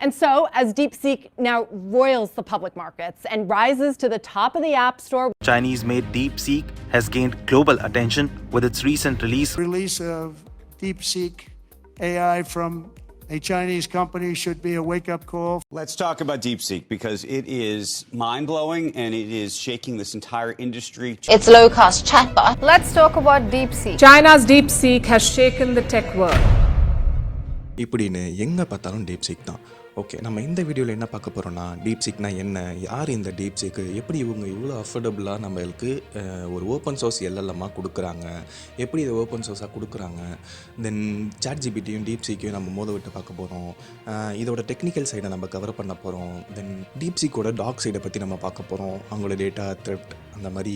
And so, as Deepseek now roils the public markets and rises to the top of the App Store, Chinese-made Deepseek has gained global attention with its recent Release of Deepseek AI from a Chinese company should be a wake-up call. Let's talk about Deepseek because it is mind-blowing and it is shaking this entire industry. It's low-cost chatbot. Let's talk about Deepseek. China's Deepseek has shaken the tech world. இப்படின்னு எங்கே பார்த்தாலும் DeepSeek தான். Okay, நம்ம இந்த வீடியோவில் என்ன பார்க்க போகிறோம்னா, டீப்சீக்னா என்ன, யார் இந்த டீப்சீக்கு, எப்படி இவங்க இவ்வளோ அஃபோர்டபுளாக நம்மளுக்கு ஒரு ஓப்பன் சோர்ஸ் எல்எல்எம்மாக கொடுக்குறாங்க, எப்படி இதை ஓப்பன் சோர்ஸாக கொடுக்குறாங்க, தென் சாட்ஜிபிட்டியும் டீப்சீக்கையும் நம்ம மோத விட்டு பார்க்க போகிறோம். இதோட டெக்னிக்கல் சைடை நம்ம கவர் பண்ண போகிறோம். தென் டீப்சீக்கோட டாக் சைடை பற்றி நம்ம பார்க்க போகிறோம். அவங்களோட டேட்டா த்ரெட் அந்த மாதிரி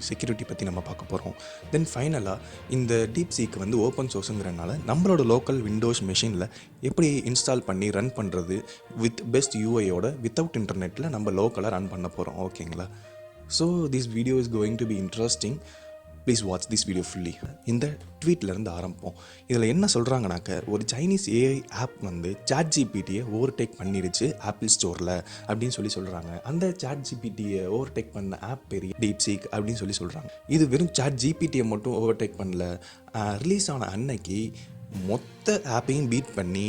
செக்யூரிட்டி பற்றி நம்ம பார்க்க போகிறோம். தென் ஃபைனலாக இந்த டீப்சீக் வந்து ஓப்பன் சோர்ஸுங்கிறனால நம்மளோட லோக்கல் விண்டோஸ் மெஷினில் எப்படி இன்ஸ்டால் பண்ணி ரன் பண்ணுறது வித் பெஸ்ட் யூஐயோட வித்தவுட் இன்டர்நெட்டில் நம்ம லோக்கலாக ரன் பண்ண போகிறோம். ஓகேங்களா? So this video is going to be interesting. Please watch this video fully. இந்த ட்வீட்லேருந்து ஆரம்பிப்போம். இதில் என்ன சொல்கிறாங்கனாக்க, ஒரு சைனீஸ் ஏஐ ஆப் வந்து சாட்ஜிபிடியை ஓவர்டேக் பண்ணிடுச்சு ஆப்பிள் ஸ்டோரில் அப்படின்னு சொல்கிறாங்க. அந்த சாட்ஜிபிடியை ஓவர்டேக் பண்ண ஆப் பேர் டீப்சீக் அப்படின்னு சொல்கிறாங்க. இது வெறும் சாட்ஜிபிடியை மட்டும் ஓவர்டேக் பண்ணல, ரிலீஸ் ஆன அன்னைக்கு மொத்த ஆப்பையும் பீட் பண்ணி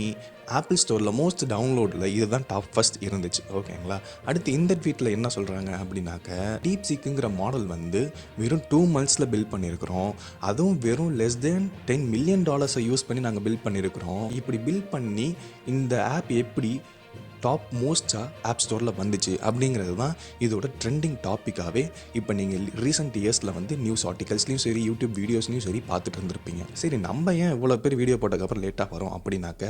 ஆப்பிள் ஸ்டோரில் மோஸ்ட் டவுன்லோடில் இதுதான் டாப் ஃபர்ஸ்ட் இருந்துச்சு. ஓகேங்களா? அடுத்து இந்த ட்வீட்டில் என்ன சொல்கிறாங்க அப்படின்னாக்க, டீப்சீக்குங்கிற மாடல் வந்து வெறும் 2 months பில்ட் பண்ணியிருக்கிறோம், அதுவும் வெறும் லெஸ் தென் $10 million யூஸ் பண்ணி நாங்கள் பில்ட் பண்ணியிருக்கிறோம். இப்படி பில்ட் பண்ணி இந்த ஆப் எப்படி டாப் மோஸ்ட்டாக ஆப் ஸ்டோரில் வந்துச்சு அப்படிங்கிறது தான் இதோட ட்ரெண்டிங் டாப்பிக்காகவே இப்போ நீங்கள் ரீசெண்ட் இயர்ஸில் வந்து நியூஸ் ஆர்டிகல்ஸ்லையும் சரி, யூடியூப் வீடியோஸ்லையும் சரி பார்த்துட்டு இருந்திருப்பீங்க. சரி, நம்ம ஏன் இவ்வளோ பேர் வீடியோ போட்டதுக்கப்புறம் லேட்டாக வரும் அப்படின்னாக்க,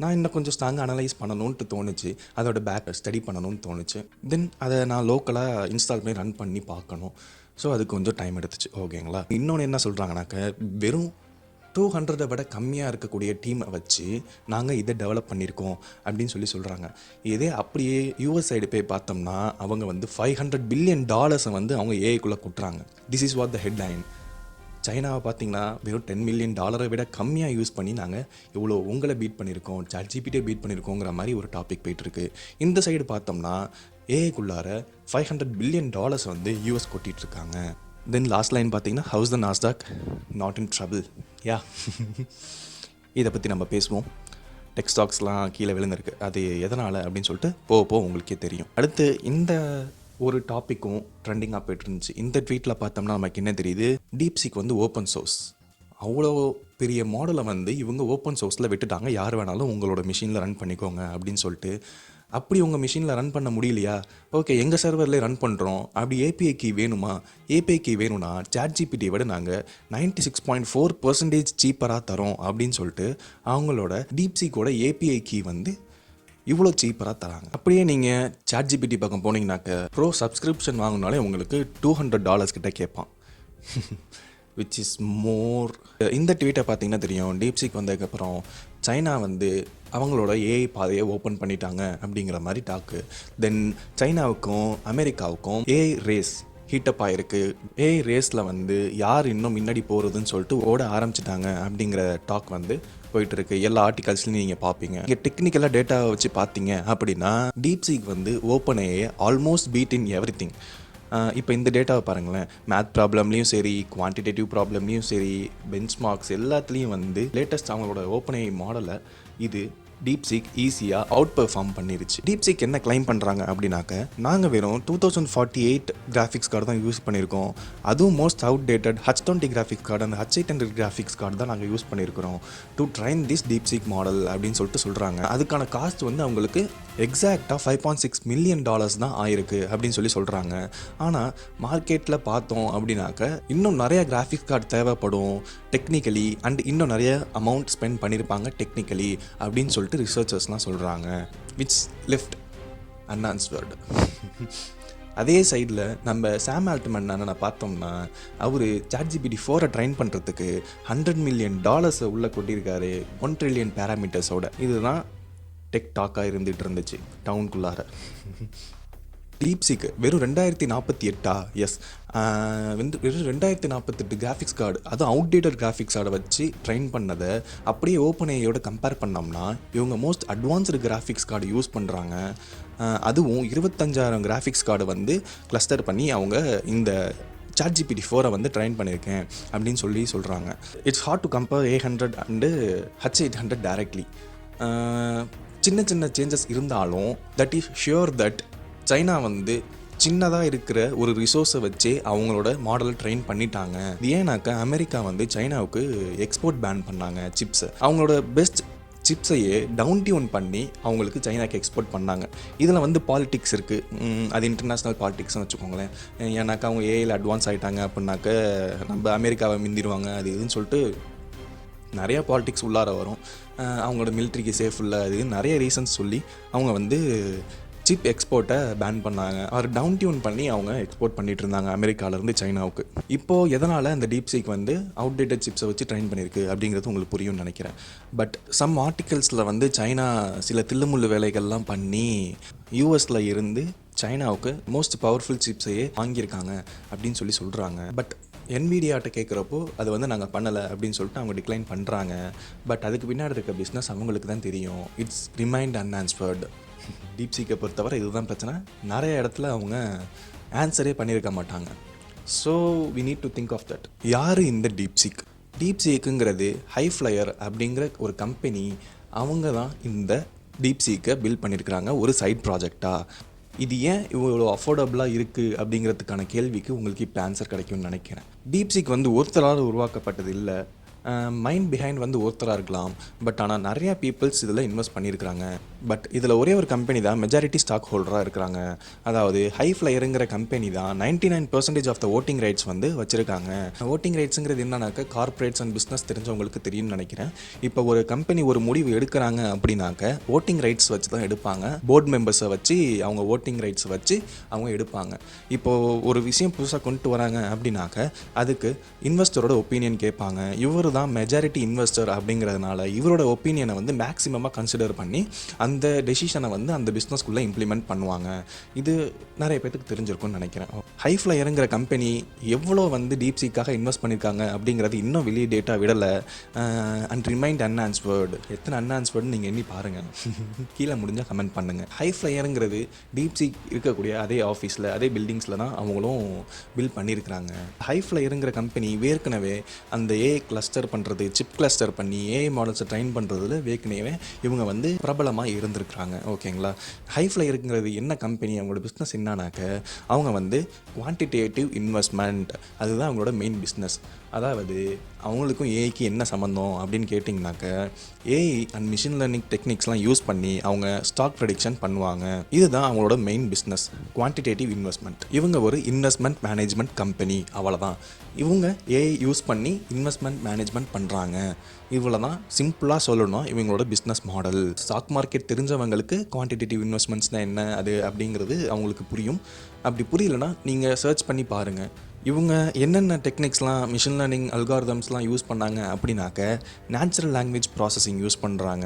நான் இன்னும் கொஞ்சம் ஸ்ட்ராங்காக அனலைஸ் பண்ணணுன்ட்டு தோணுச்சு, அதோட பேக் ஸ்டடி பண்ணணும்னு தோணுச்சு. தென் அதை நான் லோக்கலாக இன்ஸ்டால் பண்ணி ரன் பண்ணி பார்க்கணும். ஸோ அது கொஞ்சம் டைம் எடுத்துச்சு. ஓகேங்களா? இன்னொன்று என்ன சொல்கிறாங்கனாக்க, வெறும் 200 விட கம்மியாக இருக்கக்கூடிய டீமை வச்சு நாங்கள் இதை டெவலப் பண்ணியிருக்கோம் அப்படின்னு சொல்கிறாங்க. இதே அப்படியே யூஎஸ் சைடு போய் பார்த்தோம்னா அவங்க வந்து $500 billion வந்து அவங்க ஏஐக்குள்ளே கொட்டுறாங்க. This is what the headline. சைனாவை பார்த்தீங்கன்னா வெறும் $10 million விட கம்மியாக யூஸ் பண்ணி நாங்கள் இவ்வளோ உங்களை பீட் பண்ணியிருக்கோம், சாட்ஜிபிட்டே பீட் பண்ணியிருக்கோங்கிற மாதிரி ஒரு டாபிக் போயிட்டுருக்கு. இந்த சைடு பார்த்தோம்னா ஏஐக்குள்ளார $500 billion வந்து யூஎஸ் கொட்டிகிட்ருக்காங்க. தென் லாஸ்ட் லைன் பார்த்தீங்கன்னா, how's the Nasdaq not in trouble. Yeah, இதை பற்றி நம்ம பேசுவோம். டெக் ஸ்டாக்ஸ்லாம் கீழே விழுந்திருக்கு, அது எதனால் அப்படின்னு சொல்லிட்டு போக உங்களுக்கே தெரியும். அடுத்து இந்த ஒரு டாப்பிக்கும் ட்ரெண்டிங்காக போய்ட்டு இருந்துச்சு. இந்த ட்வீட்டில் பார்த்தோம்னா நமக்கு என்ன தெரியுது, டீப்சீக் வந்து ஓப்பன் சோர்ஸ், அவ்வளோ பெரிய மாடலை வந்து இவங்க ஓப்பன் சோர்ஸில் விட்டுட்டாங்க, யார் வேணாலும் உங்களோட மிஷினில் ரன் பண்ணிக்கோங்க அப்படின்னு சொல்லிட்டு. அப்படி உங்கள் மிஷினில் ரன் பண்ண முடியலையா? ஓகே, எங்கள் சர்வரில் ரன் பண்ணுறோம், அப்படி ஏபிஐ கீ வேணுமா? ஏபிஐ கீ வேணும்னா சாட்ஜிபிட்டியை விட நாங்கள் 96.4% சீப்பராக தரோம் அப்படின்னு சொல்லிட்டு அவங்களோட டீப்சீக்கோட ஏபிஐ கீ வந்து இவ்வளோ சீப்பராக தராங்க. அப்படியே நீங்கள் சாட்ஜிபிட்டி பக்கம் போனீங்கன்னாக்க, ப்ரோ சப்ஸ்கிரிப்ஷன் வாங்கினாலே உங்களுக்கு $200 கிட்ட கேட்பான். Which is more. இந்த ட்வீட்டை பார்த்தீங்கன்னா தெரியும், டீப்சீக் வந்ததுக்கப்புறம் சைனா வந்து அவங்களோட ஏஐ பாதையை ஓப்பன் பண்ணிட்டாங்க அப்படிங்கிற மாதிரி டாக்கு. தென் சைனாவுக்கும் அமெரிக்காவுக்கும் ஏஐ ரேஸ் ஹீட்டப் ஆகிருக்கு. ஏஐ ரேஸில் வந்து யார் இன்னும் முன்னாடி போகிறதுன்னு சொல்லிட்டு ஓட ஆரம்பிச்சிட்டாங்க அப்படிங்கிற டாக் வந்து போயிட்டு இருக்கு. எல்லா ஆர்டிகல்ஸ்லையும் நீங்கள் பார்ப்பீங்க. இங்கே டெக்னிக்கலாக டேட்டாவை வச்சு பார்த்தீங்க அப்படின்னா டீப்சீக் வந்து ஓப்பன் ஏஐ ஆல்மோஸ்ட் பீட் இன் எவ்ரிதிங். இப்போ இந்த டேட்டாவை பாருங்களேன், மேத் ப்ராப்ளம்லேயும் சரி, குவான்டிடேட்டிவ் ப்ராப்ளம்லேயும் சரி, பெஞ்ச்மார்க்ஸ் எல்லாத்துலேயும் வந்து லேட்டஸ்ட் அவங்களோட ஓப்பன் ஏஐ மாடலை இது டீப்சீக் ஈஸியாக அவுட் பெர்ஃபார்ம் பண்ணிருச்சு. டீப்சீக் என்ன கிளைம் பண்ணுறாங்க அப்படின்னாக்க, நாங்கள் வெறும் 2048 கிராஃபிக்ஸ் கார்டு தான் யூஸ் பண்ணியிருக்கோம், அதுவும் most outdated H20 graphics card, அந்த H800 கிராஃபிக்ஸ் கார்டு தான் நாங்கள் யூஸ் பண்ணியிருக்கிறோம் to drain this DeepSeek model அப்படின்னு சொல்லிட்டு சொல்கிறாங்க. அதுக்கான காஸ்ட் வந்து அவங்களுக்கு எக்ஸாக்டாக $5.6 million தான் ஆயிருக்கு அப்படின்னு சொல்கிறாங்க. ஆனால் மார்க்கெட்டில் பார்த்தோம் அப்படின்னாக்க இன்னும் நிறைய கிராஃபிக்ஸ் கார்டு தேவைப்படும் டெக்னிக்கலி, அண்ட் இன்னும் நிறைய அமௌண்ட் ஸ்பெண்ட் பண்ணியிருப்பாங்க டெக்னிக்கலி அப்படின்னு சொல்லிட்டு ரிசர்ச்சர்ஸ்லாம் சொல்கிறாங்க. Which left unanswered. அதே சைடில் நம்ம சாம் ஆல்ட்மன் அண்ணனை பார்த்தோம்னா, அவர் சாட்ஜிபிடி 4 ட்ரைன் பண்ணுறதுக்கு $100 million உள்ளே கொட்டியிருக்காரு, 1 trillion பேராமீட்டர்ஸோட. இதுதான் டெக் டாக்காக இருந்துகிட்டு இருந்துச்சு டவுனுக்குள்ளார. டீப்சீக்கு வெறும் 2048 எஸ் வந்து வெறும் 2048 கிராஃபிக்ஸ் கார்டு, அதுவும் அவுடேட்டட் கிராஃபிக்ஸ் கார்டை வச்சு ட்ரெயின் பண்ணதை அப்படியே ஓப்பன் ஏஐயோட கம்பேர் பண்ணோம்னா இவங்க most advanced graphics card use பண்ணுறாங்க. அதுவும் 25,000 கிராஃபிக்ஸ் கார்டு வந்து கிளஸ்டர் பண்ணி அவங்க இந்த chatgpt 4 வந்து ட்ரைன் பண்ணியிருக்கேன் அப்படின்னு சொல்கிறாங்க. It's hard to compare A100 and H800 directly. சின்ன சின்ன சேஞ்சஸ் இருந்தாலும் that is sure that China வந்து சின்னதாக இருக்கிற ஒரு ரிசோர்ஸை வச்சு அவங்களோட மாடலை ட்ரெயின் பண்ணிட்டாங்க. இது ஏன்னாக்கா அமெரிக்கா வந்து சைனாவுக்கு எக்ஸ்போர்ட் பேன் பண்ணாங்க சிப்ஸை. அவங்களோட பெஸ்ட் சிப்ஸையே டவுன் டியூன் பண்ணி அவங்களுக்கு சைனாக்கு எக்ஸ்போர்ட் பண்ணாங்க. இதில் வந்து பாலிட்டிக்ஸ் இருக்குது, அது இன்டர்நேஷ்னல் பாலிட்டிக்ஸ்னு வச்சுக்கோங்களேன். ஏன்னாக்கா அவங்க ஏஐயில் அட்வான்ஸ் ஆகிட்டாங்க அப்படின்னாக்க நம்ம அமெரிக்காவை மிந்திடுவாங்க அது இதுன்னு சொல்லிட்டு நிறையா பாலிட்டிக்ஸ் உள்ளார வரும். அவங்களோட மிலிட்ரிக்கு சேஃப் இல்லை அது நிறைய ரீசன்ஸ் சொல்லி அவங்க வந்து சிப் எக்ஸ்போர்ட்டை பேன் பண்ணாங்க. அவர் டவுன் டியூன் பண்ணி அவங்க எக்ஸ்போர்ட் பண்ணிட்டு இருந்தாங்க அமெரிக்காவிலேருந்து சைனாவுக்கு. இப்போது எதனால் அந்த டீப்சீக் வந்து அவுடேட்டட் சிப்ஸை வச்சு ட்ரெயின் பண்ணியிருக்கு அப்படிங்கிறது உங்களுக்கு புரியும்னு நினைக்கிறேன். பட் சம் ஆர்டிகல்ஸில் வந்து சைனா சில தில்லுமுள்ளு வேலைகள்லாம் பண்ணி யூஎஸில் இருந்து சைனாவுக்கு மோஸ்ட் பவர்ஃபுல் சிப்ஸையே வாங்கியிருக்காங்க அப்படின்னு சொல்கிறாங்க. பட் NVIDIAட்ட கேட்குறப்போ அது வந்து நாங்கள் பண்ணலை அப்படின்னு சொல்லிட்டு அவங்க டிக்ளைன் பண்ணுறாங்க. பட் அதுக்கு பின்னாடி இருக்க பிஸ்னஸ் அவங்களுக்கு தான் தெரியும். It's remind அன்ஆன்ஸ்வர்டு. டீப்சீக்கை பொறுத்தவரை இதுதான் பிரச்சனை. நிறைய இடத்துல அவங்க ஆன்சரே பண்ணியிருக்க மாட்டாங்க. So we need to think of that. யார் இந்த டீப்சீக்? டீப்சீக்குங்கிறது ஹைஃப்ளையர் அப்படிங்கிற ஒரு கம்பெனி, அவங்க தான் இந்த டீப்சீக்கை பில்ட் பண்ணியிருக்கிறாங்க ஒரு சைட் ப்ராஜெக்டாக. இது ஏன் இவ்வளோ அஃபோர்டபுளாக இருக்குது அப்படிங்கிறதுக்கான கேள்விக்கு உங்களுக்கு இப்போ ஆன்சர் கிடைக்கும்னு நினைக்கிறேன். டீப்சீக் வந்து ஒருத்தரால் உருவாக்கப்பட்டது இல்லை. மைண்ட் பிஹைண்ட் வந்து ஒருத்தராக இருக்கலாம். பட் ஆனால் நிறையா பீப்புள்ஸ் இதில் இன்வெஸ்ட் பண்ணியிருக்கிறாங்க. பட் இதில் ஒரே ஒரு கம்பெனி தான் மெஜாரிட்டி ஸ்டாக் ஹோல்டராக இருக்கிறாங்க. அதாவது ஹைஃப்ளையருங்கிற கம்பெனி தான் 99% ஆஃப் த ஓட்டிங் ரைட்ஸ் வந்து வச்சுருக்காங்க. ஓட்டிங் ரைட்ஸுங்கிறது என்னன்னாக்க கார்பரேட்ஸ் அண்ட் பிஸ்னஸ் தெரிஞ்சவங்களுக்கு தெரியும்னு நினைக்கிறேன். இப்போ ஒரு கம்பெனி ஒரு முடிவு எடுக்கிறாங்க அப்படின்னாக்க ஓட்டிங் ரைட்ஸ் வச்சு தான் எடுப்பாங்க. போர்டு மெம்பர்ஸை வச்சு அவங்க ஓட்டிங் ரைட்ஸை வச்சு அவங்க எடுப்பாங்க. இப்போது ஒரு விஷயம் புதுசாக கொண்டு வராங்க அப்படின்னாக்க அதுக்கு இன்வெஸ்டரோட ஒப்பீனியன் கேட்பாங்க. இவர் தான் மெஜாரிட்டி இன்வெஸ்டர் அப்படிங்கிறதுனால இவரோட ஒப்பீனியனை வந்து மேக்ஸிமமாக கன்சிடர் பண்ணி அந்த டெசிஷனை வந்து அந்த பிஸ்னஸ்குள்ளே இம்ப்ளிமெண்ட் பண்ணுவாங்க. இது நிறைய பேருக்கு தெரிஞ்சிருக்கும்னு நினைக்கிறேன். ஹைஃப்ளையருங்கிற கம்பெனி எவ்வளோ வந்து டீப்சீக்காக இன்வெஸ்ட் பண்ணியிருக்காங்க அப்படிங்கிறது இன்னும் வெளியே டேட்டா விடலை. And remind unanswered. எத்தனை அன்ஆன்ஸ்வர்டு நீங்கள் எண்ணி பாருங்கள். கீழே முடிஞ்சால் கமெண்ட் பண்ணுங்கள். ஹைஃப்ளையருங்கிறது டீப்சீக் இருக்கக்கூடிய அதே ஆஃபீஸில் அதே பில்டிங்ஸில் தான் அவங்களும் பில்ட் பண்ணியிருக்கிறாங்க. ஹைஃப்ளையருங்கிற கம்பெனி ஏற்கனவே அந்த ஏஐ கிளஸ்டர் பண்ணுறது, சிப் கிளஸ்டர் பண்ணி ஏஐ மாடல்ஸை ட்ரைன் பண்ணுறதுல ஏற்கனவே இவங்க வந்து பிரபலமாக இருந்திருக்கிறாங்க. ஓகேங்களா? ஹைஃப்ளையருங்கிறது என்ன கம்பெனி, அவங்களோட பிஸ்னஸ் என்னன்னாக்க அவங்க வந்து குவான்டிடேட்டிவ் இன்வெஸ்ட்மெண்ட், அதுதான் அவங்களோட மெயின் பிஸ்னஸ். அதாவது அவங்களுக்கும் ஏஐக்கு என்ன சம்மந்தம் அப்படின்னு கேட்டிங்கனாக்க ஏஐ அண்ட் மிஷின் லேர்னிங் டெக்னிக்ஸ்லாம் யூஸ் பண்ணி அவங்க ஸ்டாக் ப்ரெடிக்ஷன் பண்ணுவாங்க. இதுதான் அவங்களோட மெயின் பிஸ்னஸ், குவான்டிடேட்டிவ் இன்வெஸ்ட்மெண்ட். இவங்க ஒரு இன்வெஸ்ட்மெண்ட் மேனேஜ்மெண்ட் கம்பெனி, அவ்வளோதான். இவங்க ஏஐ யூஸ் பண்ணி இன்வெஸ்ட்மெண்ட் மேனேஜ்மெண்ட் பண்ணுறாங்க. இவ்வளோ தான் சிம்பிளாக சொல்லணும் இவங்களோட பிஸ்னஸ் மாடல். ஸ்டாக் மார்க்கெட் தெரிஞ்சவங்களுக்கு குவான்டிடேட்டிவ் இன்வெஸ்ட்மெண்ட்ஸ்னால் என்ன அது அப்படிங்கிறது அவங்களுக்கு புரியும். அப்படி புரியலன்னா நீங்கள் சர்ச் பண்ணி பாருங்கள். இவங்க என்னென்ன டெக்னிக்ஸ்லாம் மிஷின் லேர்னிங் அல்காரிதம்ஸ்லாம் யூஸ் பண்ணாங்க அப்படின்னாக்க நேச்சுரல் லாங்குவேஜ் ப்ராசஸிங் யூஸ் பண்ணுறாங்க.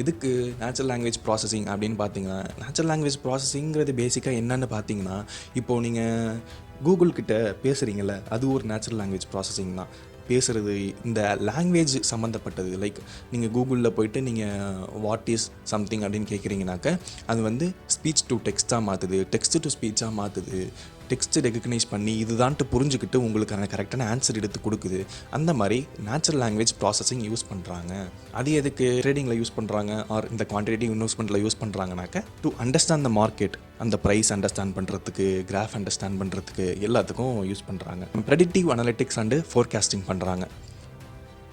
எதுக்கு நேச்சுரல் லாங்குவேஜ் ப்ராசஸிங் அப்படின்னு பார்த்தீங்கன்னா, நேச்சுரல் லாங்குவேஜ் ப்ராசஸிங்கிறது பேசிக்காக என்னென்னு பார்த்தீங்கன்னா, இப்போது நீங்கள் கூகுள் கிட்ட பேசுகிறீங்கள, அது ஒரு நேச்சுரல் லாங்குவேஜ் ப்ராசஸிங் தான். பேசுகிறது இந்த லாங்குவேஜ் சம்மந்தப்பட்டது. லைக் நீங்கள் கூகுளில் போய்ட்டு நீங்கள் வாட் இஸ் சம்திங் அப்படின்னு கேட்குறீங்கனாக்க அது வந்து ஸ்பீச் டு டெக்ஸ்ட்டாக மாற்றுது, டெக்ஸ்ட் டு ஸ்பீச்சாக மாற்றுது, டெக்ஸ்ட்டு ரெகக்னைஸ் பண்ணி இதுதான்ட்டு புரிஞ்சுக்கிட்டு உங்களுக்கான கரெக்டான ஆன்சர் எடுத்து கொடுக்குது. அந்த மாதிரி நேச்சுரல் லாங்குவேஜ் ப்ராசஸிங் யூஸ் பண்ணுறாங்க. அது எதுக்கு ட்ரேடிங்கில் யூஸ் பண்ணுறாங்க ஆர் இந்த குவான்டிடேட்டிவ் இன்வெஸ்ட்மெண்ட்டில் யூஸ் பண்ணுறாங்கனாக்க டு அண்டர்ஸ்டாண்ட் த மார்க்கெட், அந்த ப்ரைஸ் அண்டர்ஸ்டாண்ட் பண்ணுறதுக்கு, கிராஃப் அண்டர்ஸ்டாண்ட் பண்ணுறதுக்கு எல்லாத்துக்கும் யூஸ் பண்ணுறாங்க. ப்ரெடிக்டிவ் அனலிட்டிக்ஸ் அண்டு ஃபோர்காஸ்டிங் பண்ணுறாங்க.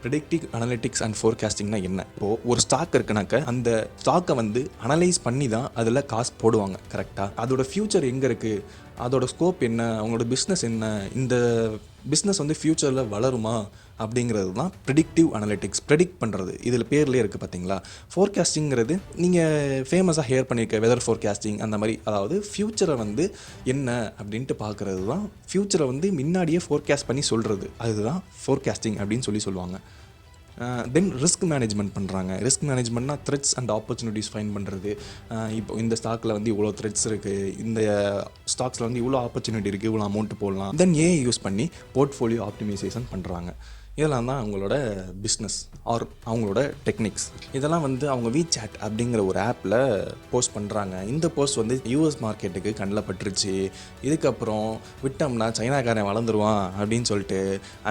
ப்ரெடிக்டிவ் அனலிட்டிக்ஸ் அண்ட் ஃபோர்காஸ்டிங்னா என்ன? இப்போது ஒரு ஸ்டாக் இருக்குனாக்க அந்த ஸ்டாக்கை வந்து அனலைஸ் பண்ணி தான் அதில் காசு போடுவாங்க. கரெக்டாக அதோட ஃப்யூச்சர் எங்கே இருக்குது, அதோட ஸ்கோப் என்ன, அவங்களோட பிஸ்னஸ் என்ன, இந்த பிஸ்னஸ் வந்து ஃப்யூச்சரில் வளருமா அப்படிங்கிறது தான் ப்ரெடிக்டிவ் அனலிட்டிக்ஸ். ப்ரெடிக்ட் பண்ணுறது, இதில் பேர்லேயே இருக்குது பார்த்தீங்களா. ஃபோர்காஸ்டிங்கிறது நீங்கள் ஃபேமஸாக ஹியர் பண்ணியிருக்க வெதர் ஃபோர்காஸ்டிங் அந்த மாதிரி, அதாவது ஃப்யூச்சரை வந்து என்ன அப்படின்ட்டு பார்க்குறது தான். ஃப்யூச்சரை வந்து முன்னாடியே ஃபோர்காஸ்ட் பண்ணி சொல்கிறது, அதுதான் ஃபோர்காஸ்டிங் அப்படின்னு சொல்லுவாங்க. தென் ரிஸ்க் மேனேஜ்மெண்ட் பண்ணுறாங்க. ரிஸ்க் மேனேஜ்மெண்ட்னா த்ரெட்ஸ் அண்ட் ஆப்பர்ச்சுனிட்டிஸ் ஃபைண்ட் பண்ணுறது. இப்போ இந்த ஸ்டாக்கில் வந்து இவ்வளோ த்ரெட்ஸ் இருக்குது, இந்த ஸ்டாக்ஸில் வந்து இவ்வளோ ஆப்பர்ச்சுனிட்டி இருக்குது, இவ்வளோ அமௌண்ட் போடலாம். தென் ஏஐ யூஸ் பண்ணி போர்ட்ஃபோலியோ ஆப்டிமைசேஷன் பண்ணுறாங்க. இதெல்லாம் தான் அவங்களோட பிஸ்னஸ் ஆர் அவங்களோட டெக்னிக்ஸ். இதெல்லாம் வந்து அவங்க WeChat அப்படிங்கிற ஒரு ஆப்பில் போஸ்ட் பண்ணுறாங்க. இந்த போஸ்ட் வந்து யூஎஸ் மார்க்கெட்டுக்கு கண்ணில் பட்டுருச்சு. இதுக்கப்புறம் விட்டோம்னா சைனாக்காரன் வளர்ந்துருவான் அப்படின்னு சொல்லிட்டு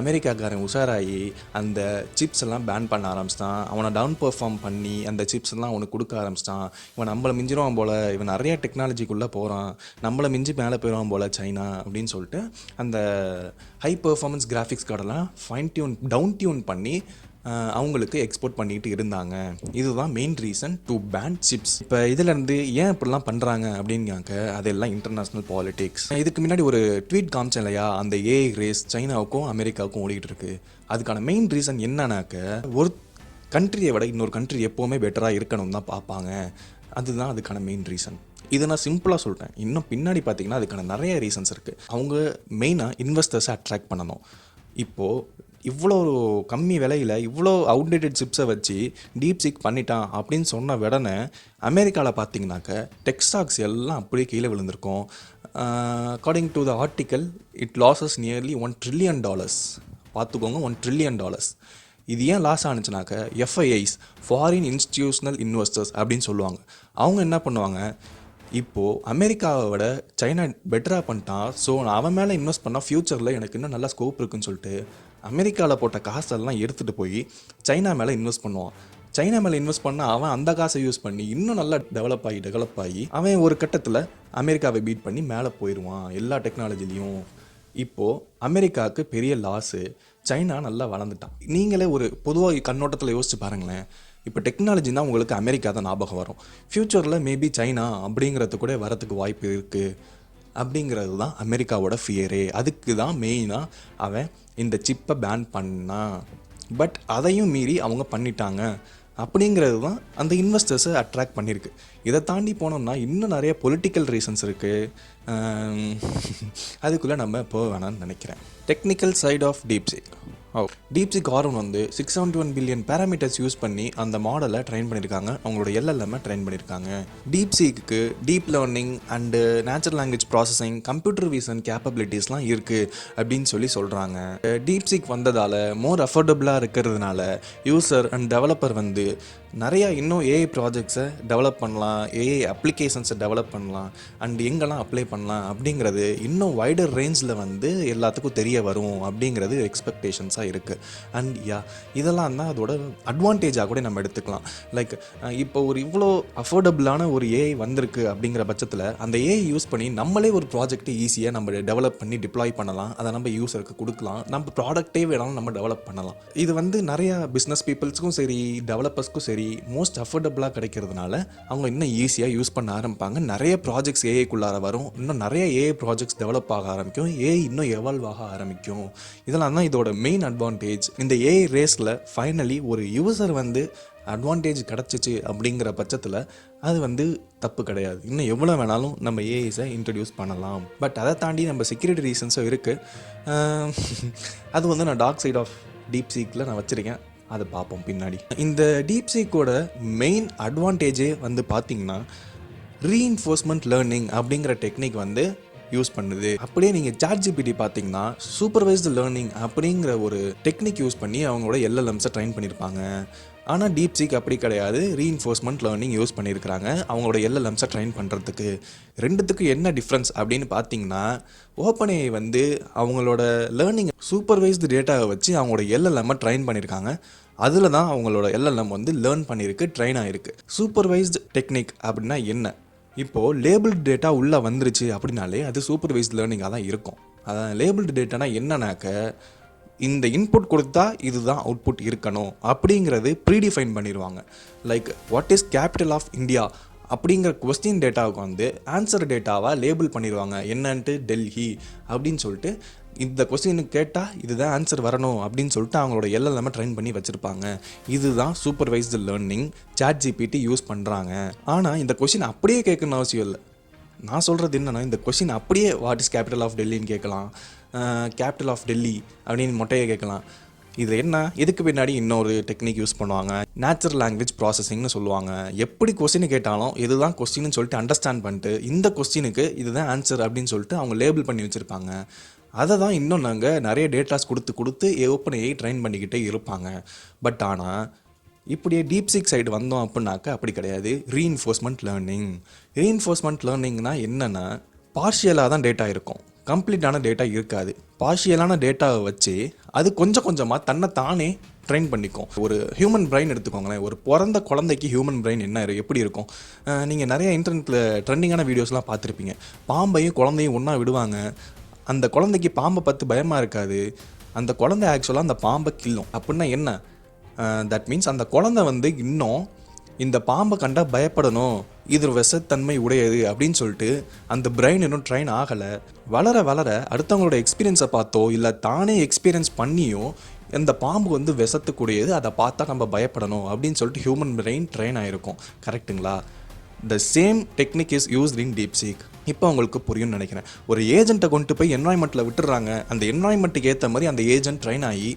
அமெரிக்காக்காரன் உஷாராகி அந்த சிப்ஸ் எல்லாம் பேன் பண்ண ஆரம்பிச்சிட்டான். அவனை டவுன் பெர்ஃபார்ம் பண்ணி அந்த சிப்ஸ் எல்லாம் அவனுக்கு கொடுக்க ஆரம்பிச்சிட்டான். இவன் நம்மளை மிஞ்சிருவான் போல், இவன் நிறைய டெக்னாலஜிக்குள்ளே போகிறான், நம்மளை மிஞ்சி மேலே போயிடுவான் போல் சைனா அப்படின்னு சொல்லிட்டு அந்த ஹை பெர்ஃபார்மன்ஸ் கிராஃபிக்ஸ் கார்டெல்லாம் டவுன் டியூன் பண்ணி அவங்களுக்கு எக்ஸ்போர்ட் பண்ணிட்டு இருந்தாங்க. இதுதான் main reason to ban chips. இப்போ இதிலேருந்து ஏன் இப்படிலாம் பண்ணுறாங்க அப்படின்னாக்க அதெல்லாம் இன்டர்நேஷ்னல் பாலிடிக்ஸ். இதுக்கு முன்னாடி ஒரு ட்வீட் காமிச்சேன் இல்லையா, அந்த ஏஐ ரேஸ் சைனாவுக்கும் அமெரிக்காவுக்கும் ஓடிட்டு இருக்கு. அதுக்கான மெயின் ரீசன் என்னன்னாக்க ஒரு கண்ட்ரியை விட இன்னொரு கண்ட்ரி எப்போவுமே பெட்டராக இருக்கணும் தான் பார்ப்பாங்க. அதுதான் அதுக்கான மெயின் ரீசன். இதை நான் சிம்பிளாக சொல்லிட்டேன். இன்னும் பின்னாடி பார்த்தீங்கன்னா அதுக்கான நிறைய ரீசன்ஸ் இருக்குது. அவங்க மெயினாக இன்வெஸ்டர்ஸை அட்ராக்ட் பண்ணணும். இப்போது இவ்வளோ கம்மி விலையில் இவ்வளோ அவுடேட்டட் சிப்ஸை வச்சு டீப்சீக் பண்ணிட்டான் அப்படின்னு சொன்ன உடனே அமெரிக்காவில் பார்த்தீங்கன்னாக்க டெக்ஸ்டாக்ஸ் எல்லாம் அப்படியே கீழே விழுந்திருக்கும். According to the article it loses nearly $1 trillion. பார்த்துக்கோங்க, $1 trillion. இது ஏன் லாஸ் ஆனிச்சுனாக்க எஃப்ஐஐஸ், ஃபாரின் இன்ஸ்டிடியூஷனல் இன்வெஸ்டர்ஸ் அப்படின்னு சொல்லுவாங்க. அவங்க என்ன பண்ணுவாங்க, இப்போது அமெரிக்காவை விட சைனா பெட்டராக பண்ணிட்டான், ஸோ நான் அவன் மேலே இன்வெஸ்ட் பண்ணால் ஃப்யூச்சரில் எனக்கு இன்னும் நல்லா ஸ்கோப் இருக்குன்னு சொல்லிட்டு அமெரிக்காவில் போட்ட காசெல்லாம் எடுத்துகிட்டு போய் சைனா மேலே இன்வெஸ்ட் பண்ணுவான். சைனா மேலே இன்வெஸ்ட் பண்ணால் அவன் அந்த காசை யூஸ் பண்ணி இன்னும் நல்லா டெவலப் ஆகி அவன் ஒரு கட்டத்தில் அமெரிக்காவை பீட் பண்ணி மேலே போயிடுவான் எல்லா டெக்னாலஜிலையும். இப்போது அமெரிக்காவுக்கு பெரிய லாஸு, சைனா நல்லா வளர்ந்துட்டான். நீங்களே ஒரு பொதுவாக கண்ணோட்டத்தில் யோசிச்சு பாருங்களேன். இப்போ டெக்னாலஜினா உங்களுக்கு அமெரிக்கா தான் ஞாபகம் வரும். ஃப்யூச்சரில் மேபி சைனா அப்படிங்கிறது கூட வரத்துக்கு வாய்ப்பு இருக்குது. அப்படிங்கிறது தான் அமெரிக்காவோட ஃபியரே. அதுக்கு தான் மெயினாக அவன் இந்த சிப்பை பேன் பண்ணான். பட் அதையும் மீறி அவங்க பண்ணிட்டாங்க. அப்படிங்கிறது தான் அந்த இன்வெஸ்டர்ஸை அட்ராக்ட் பண்ணியிருக்கு. இதை தாண்டி போனோம்னா இன்னும் நிறைய பொலிட்டிக்கல் ரீசன்ஸ் இருக்குது. அதுக்குள்ளே நம்ம போக வேணாம்னு நினைக்கிறேன். Technical side of DeepSeek. DeepSeek R1 வந்து 671 பில்லியன் பேராமீட்டர்ஸ் யூஸ் பண்ணி அந்த மாடலை ட்ரெயின் பண்ணியிருக்காங்க. அவங்களோட LLM ட்ரெயின் பண்ணியிருக்காங்க. டீப்சீக்கு deep learning and natural language processing, computer vision கேப்பபிலிட்டிஸ்லாம் இருக்குது அப்படின்னு சொல்கிறாங்க. டீப்சீக் வந்ததால் மோர் அஃபோர்டபுளாக இருக்கிறதுனால யூசர் அண்ட் டெவலப்பர் வந்து நிறையா இன்னும் ஏஐ ப்ராஜெக்ட்ஸை டெவலப் பண்ணலாம், ஏஐ அப்ளிகேஷன்ஸை டெவலப் பண்ணலாம், அண்ட் எங்கெல்லாம் அப்ளை பண்ணலாம் அப்படிங்கிறது இன்னும் வைடர் ரேஞ்சில் வந்து எல்லாத்துக்கும் தெரிய வரும் அப்படிங்கிறது எக்ஸ்பெக்டேஷன்ஸாக இருக்குது. அண்ட் இதெல்லாம் தான் அதோட அட்வான்டேஜாக கூட நம்ம எடுத்துக்கலாம். லைக் இப்போ ஒரு இவ்வளோ அஃபோர்டபுளான ஒரு ஏஐ வந்திருக்கு அப்படிங்கிற பட்சத்தில் அந்த ஏஐ யூஸ் பண்ணி நம்மளே ஒரு ப்ராஜெக்ட்டை ஈஸியாக நம்ம டெவலப் பண்ணி டிப்ளாய் பண்ணலாம். அதை நம்ம யூஸருக்கு கொடுக்கலாம். நம்ம ப்ராடக்டே வேணாலும் நம்ம டெவலப் பண்ணலாம். இது வந்து நிறையா பிஸ்னஸ் பீப்புள்ஸ்க்கும் சரி, டெவலப்பர்ஸ்க்கும் சரி மோஸ்ட் அஃபோர்டபுளாக கிடைக்கிறதுனால அவங்க இன்னும் ஈஸியாக யூஸ் பண்ண ஆரம்பிப்பாங்க. நிறைய ப்ராஜெக்ட்ஸ் ஏஐக்குள்ளார வரும். இன்னும் நிறைய ஏஐ ப்ராஜெக்ட்ஸ் டெவலப் ஆக ஆரம்பிக்கும். ஏஐ இன்னும் எவால்வ் ஆக ஆரம்பிக்கும். இதெல்லாம் தான் இதோட மெயின் அட்வான்டேஜ். இந்த ஏஐ ரேஸில் ஃபைனலி ஒரு யூசர் வந்து அட்வான்டேஜ் கிடச்சிச்சு அப்படிங்கிற பட்சத்தில் அது வந்து தப்பு கிடையாது. இன்னும் எவ்வளோ வேணாலும் நம்ம ஏஐஸை இன்ட்ரடியூஸ் பண்ணலாம். பட் அதை தாண்டி நம்ம செக்யூரிட்டி ரீசன்ஸும் இருக்குது. அது வந்து நான் டார்க் சைட் ஆஃப் டீப்சீக்கில் நான் வச்சுருக்கேன். அதை பார்ப்போம் பின்னாடி. இந்த டீப்சீக்கோட மெயின் அட்வான்டேஜே வந்து பார்த்திங்கன்னா ரீஇன்ஃபோர்ஸ்மெண்ட் லேர்னிங் அப்படிங்கிற டெக்னிக் வந்து யூஸ் பண்ணுது. அப்படியே நீங்கள் chatgpt பார்த்தீங்கன்னா சூப்பர்வைஸ்டு லேர்னிங் அப்படிங்கிற ஒரு டெக்னிக் யூஸ் பண்ணி அவங்களோட LLMஸை ட்ரெயின் பண்ணியிருப்பாங்க. ஆனால் டீப்சீக் அப்படி கிடையாது, ரீஇன்ஃபோர்ஸ்மெண்ட் லேர்னிங் யூஸ் பண்ணியிருக்கிறாங்க அவங்களோட LLMஸை ட்ரெயின் பண்ணுறதுக்கு. ரெண்டுத்துக்கு என்ன டிஃப்ரென்ஸ் அப்படின்னு பார்த்தீங்கன்னா, ஓப்பன்ஏஐ வந்து அவங்களோட லேர்னிங் சூப்பர்வைஸ்டு டேட்டாவை வச்சு அவங்களோட LLMஐ ட்ரெயின் பண்ணியிருக்காங்க. அதில் தான் அவங்களோட LLM வந்து லேர்ன் பண்ணியிருக்கு, ட்ரெயின் ஆகிருக்கு. சூப்பர்வைஸ்டு டெக்னிக் அப்படின்னா என்ன? இப்போது லேபிள்டு டேட்டா உள்ளே வந்துருச்சு அப்படின்னாலே அது சூப்பர்வைஸ்டு லேர்னிங்காக தான் இருக்கும். அதான் லேபிள்டு டேட்டானா என்னன்னாக்க, இந்த இன்புட் கொடுத்தா இதுதான் அவுட்புட் இருக்கணும் அப்படிங்கிறது ப்ரீடிஃபைன் பண்ணிடுவாங்க. Like what is capital of India அப்படிங்கிற கொஸ்டின் டேட்டாவுக்கு வந்து ஆன்சர் டேட்டாவாக லேபிள் பண்ணிடுவாங்க. என்னன்ட்டு டெல்லி அப்படின்னு சொல்லிட்டு இந்த கொஸ்டினுக்கு கேட்டால் இதுதான் ஆன்சர் வரணும் அப்படின்னு சொல்லிட்டு அவங்களோட LLM ட்ரெயின் பண்ணி வச்சுருப்பாங்க. இதுதான் சூப்பர்வைஸ்டு லேர்னிங் chatgpt யூஸ் பண்ணுறாங்க. ஆனால் இந்த கொஸ்டின் அப்படியே கேட்கணும்னு அவசியம் இல்லை. நான் சொல்கிறது என்னென்னா, இந்த கொஸ்டின் அப்படியே வாட் இஸ் கேபிட்டல் ஆஃப் டெல்லின்னு கேட்கலாம், கேபிட்டல் ஆஃப் டெல்லி அப்படின்னு மொட்டையை கேட்கலாம். இது என்ன, இதுக்கு பின்னாடி இன்னொரு டெக்னிக் யூஸ் பண்ணுவாங்க, நேச்சுரல் லாங்குவேஜ் ப்ராசஸிங்னு சொல்லுவாங்க. எப்படி கொஸ்டின் கேட்டாலும் இதுதான் கொஸ்டின்னு சொல்லிட்டு அண்டர்ஸ்டாண்ட் பண்ணிட்டு இந்த கொஸ்டினுக்கு இதுதான் ஆன்சர் அப்படின்னு சொல்லிட்டு அவங்க லேபிள் பண்ணி வச்சுருப்பாங்க. அதை தான் இன்னும் நாங்கள் நிறைய டேட்டாஸ் கொடுத்து ஓப்பன் ஏஐ ட்ரைன் பண்ணிக்கிட்டே இருப்பாங்க. பட் ஆனால் இப்படியே டீப்சீக் சைடு வந்தோம் அப்படின்னாக்கா அப்படி கிடையாது. ரீஇன்ஃபோர்ஸ்மெண்ட் லேர்னிங்னா என்னென்னா பார்ஷியலாக தான் டேட்டா இருக்கும், கம்ப்ளீட்டான டேட்டா இருக்காது. பார்ஷியலான டேட்டாவை வச்சு அது கொஞ்சம் கொஞ்சமாக தன்னை தானே ட்ரெயின் பண்ணிக்கும். ஒரு ஹியூமன் பிரெயின் எடுத்துக்கோங்களேன். ஒரு பிறந்த குழந்தைக்கு ஹியூமன் பிரெயின் எப்படி இருக்கும்? நீங்கள் நிறைய இன்டர்நெட்டில் ட்ரெண்டிங்கான வீடியோஸ்லாம் பார்த்துருப்பீங்க. பாம்பையும் குழந்தையும் ஒன்றா விடுவாங்க. அந்த குழந்தைக்கு பாம்பை பார்த்து பயமாக இருக்காது, அந்த குழந்தை ஆக்சுவலாக அந்த பாம்பை கில்லும். அப்படின்னா என்ன? தட் மீன்ஸ் அந்த குழந்தை இன்னும் இந்த பாம்பை கண்டா பயப்படணும், இது விஷத்தன்மை உடையது அப்படின்னு சொல்லிட்டு அந்த பிரெயின் இன்னும் ட்ரெயின் ஆகலை. வளர வளர அடுத்தவங்களோட எக்ஸ்பீரியன்ஸை பார்த்தோ இல்லை தானே எக்ஸ்பீரியன்ஸ் பண்ணியோ இந்த பாம்பு விஷத்துக்குடையது, அதை பார்த்தா நம்ம பயப்படணும் அப்படின்னு சொல்லிட்டு ஹியூமன் பிரெயின் ட்ரெயின் ஆகிருக்கும். கரெக்டுங்களா? The same technique is used in DeepSeek. இப்போ உங்களுக்கு புரியும்னு நினைக்கிறேன். ஒரு ஏஜென்ட்டை கொண்டு போய் என்வாய்மெண்ட்டில் விட்டுறாங்க. அந்த என்வாய்மெண்ட்டுக்கு ஏற்ற மாதிரி அந்த ஏஜென்ட் ட்ரெயின் ஆகி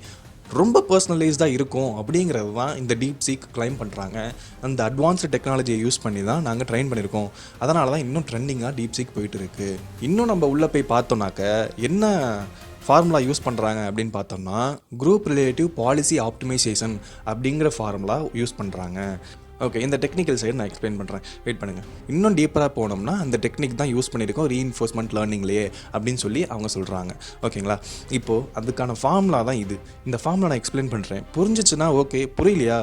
ரொம்ப பர்சனலைஸ்டாக இருக்கும் அப்படிங்கிறது தான் இந்த டீப்சீக் கிளைம் பண்ணுறாங்க. அந்த அட்வான்ஸ்டு டெக்னாலஜியை யூஸ் பண்ணி தான் நாங்கள் ட்ரெயின் பண்ணியிருக்கோம். அதனால தான் இன்னும் ட்ரெண்டிங்காக டீப்சீக் போயிட்டு இருக்குது. இன்னும் நம்ம உள்ளே போய் பார்த்தோம்னாக்க என்ன ஃபார்முலா யூஸ் பண்ணுறாங்க அப்படின்னு பார்த்தோம்னா குரூப் ரிலேட்டிவ் பாலிசி ஆப்டிமைசேஷன் அப்படிங்கிற ஃபார்முலா யூஸ் பண்ணுறாங்க. ஓகே, இந்த டெக்னிக்கல் சைடு நான் எக்ஸ்பிளைன் பண்ணுறேன், வெயிட் பண்ணுங்கள். இன்னும் டீப்பராக போனோம்னா அந்த டெக்னிக் தான் யூஸ் பண்ணியிருக்கோம் ரீஇன்ஃபோர்ஸ்மெண்ட் லேர்னிங்லேயே அப்படின்னு சொல்லி அவங்க சொல்கிறாங்க. ஓகேங்களா? இப்போது அதுக்கான ஃபார்முலா தான் இது. இந்த ஃபார்முலா நான் எக்ஸ்பிளைன் பண்ணுறேன், புரிஞ்சிச்சுன்னா ஓகே, புரியலையா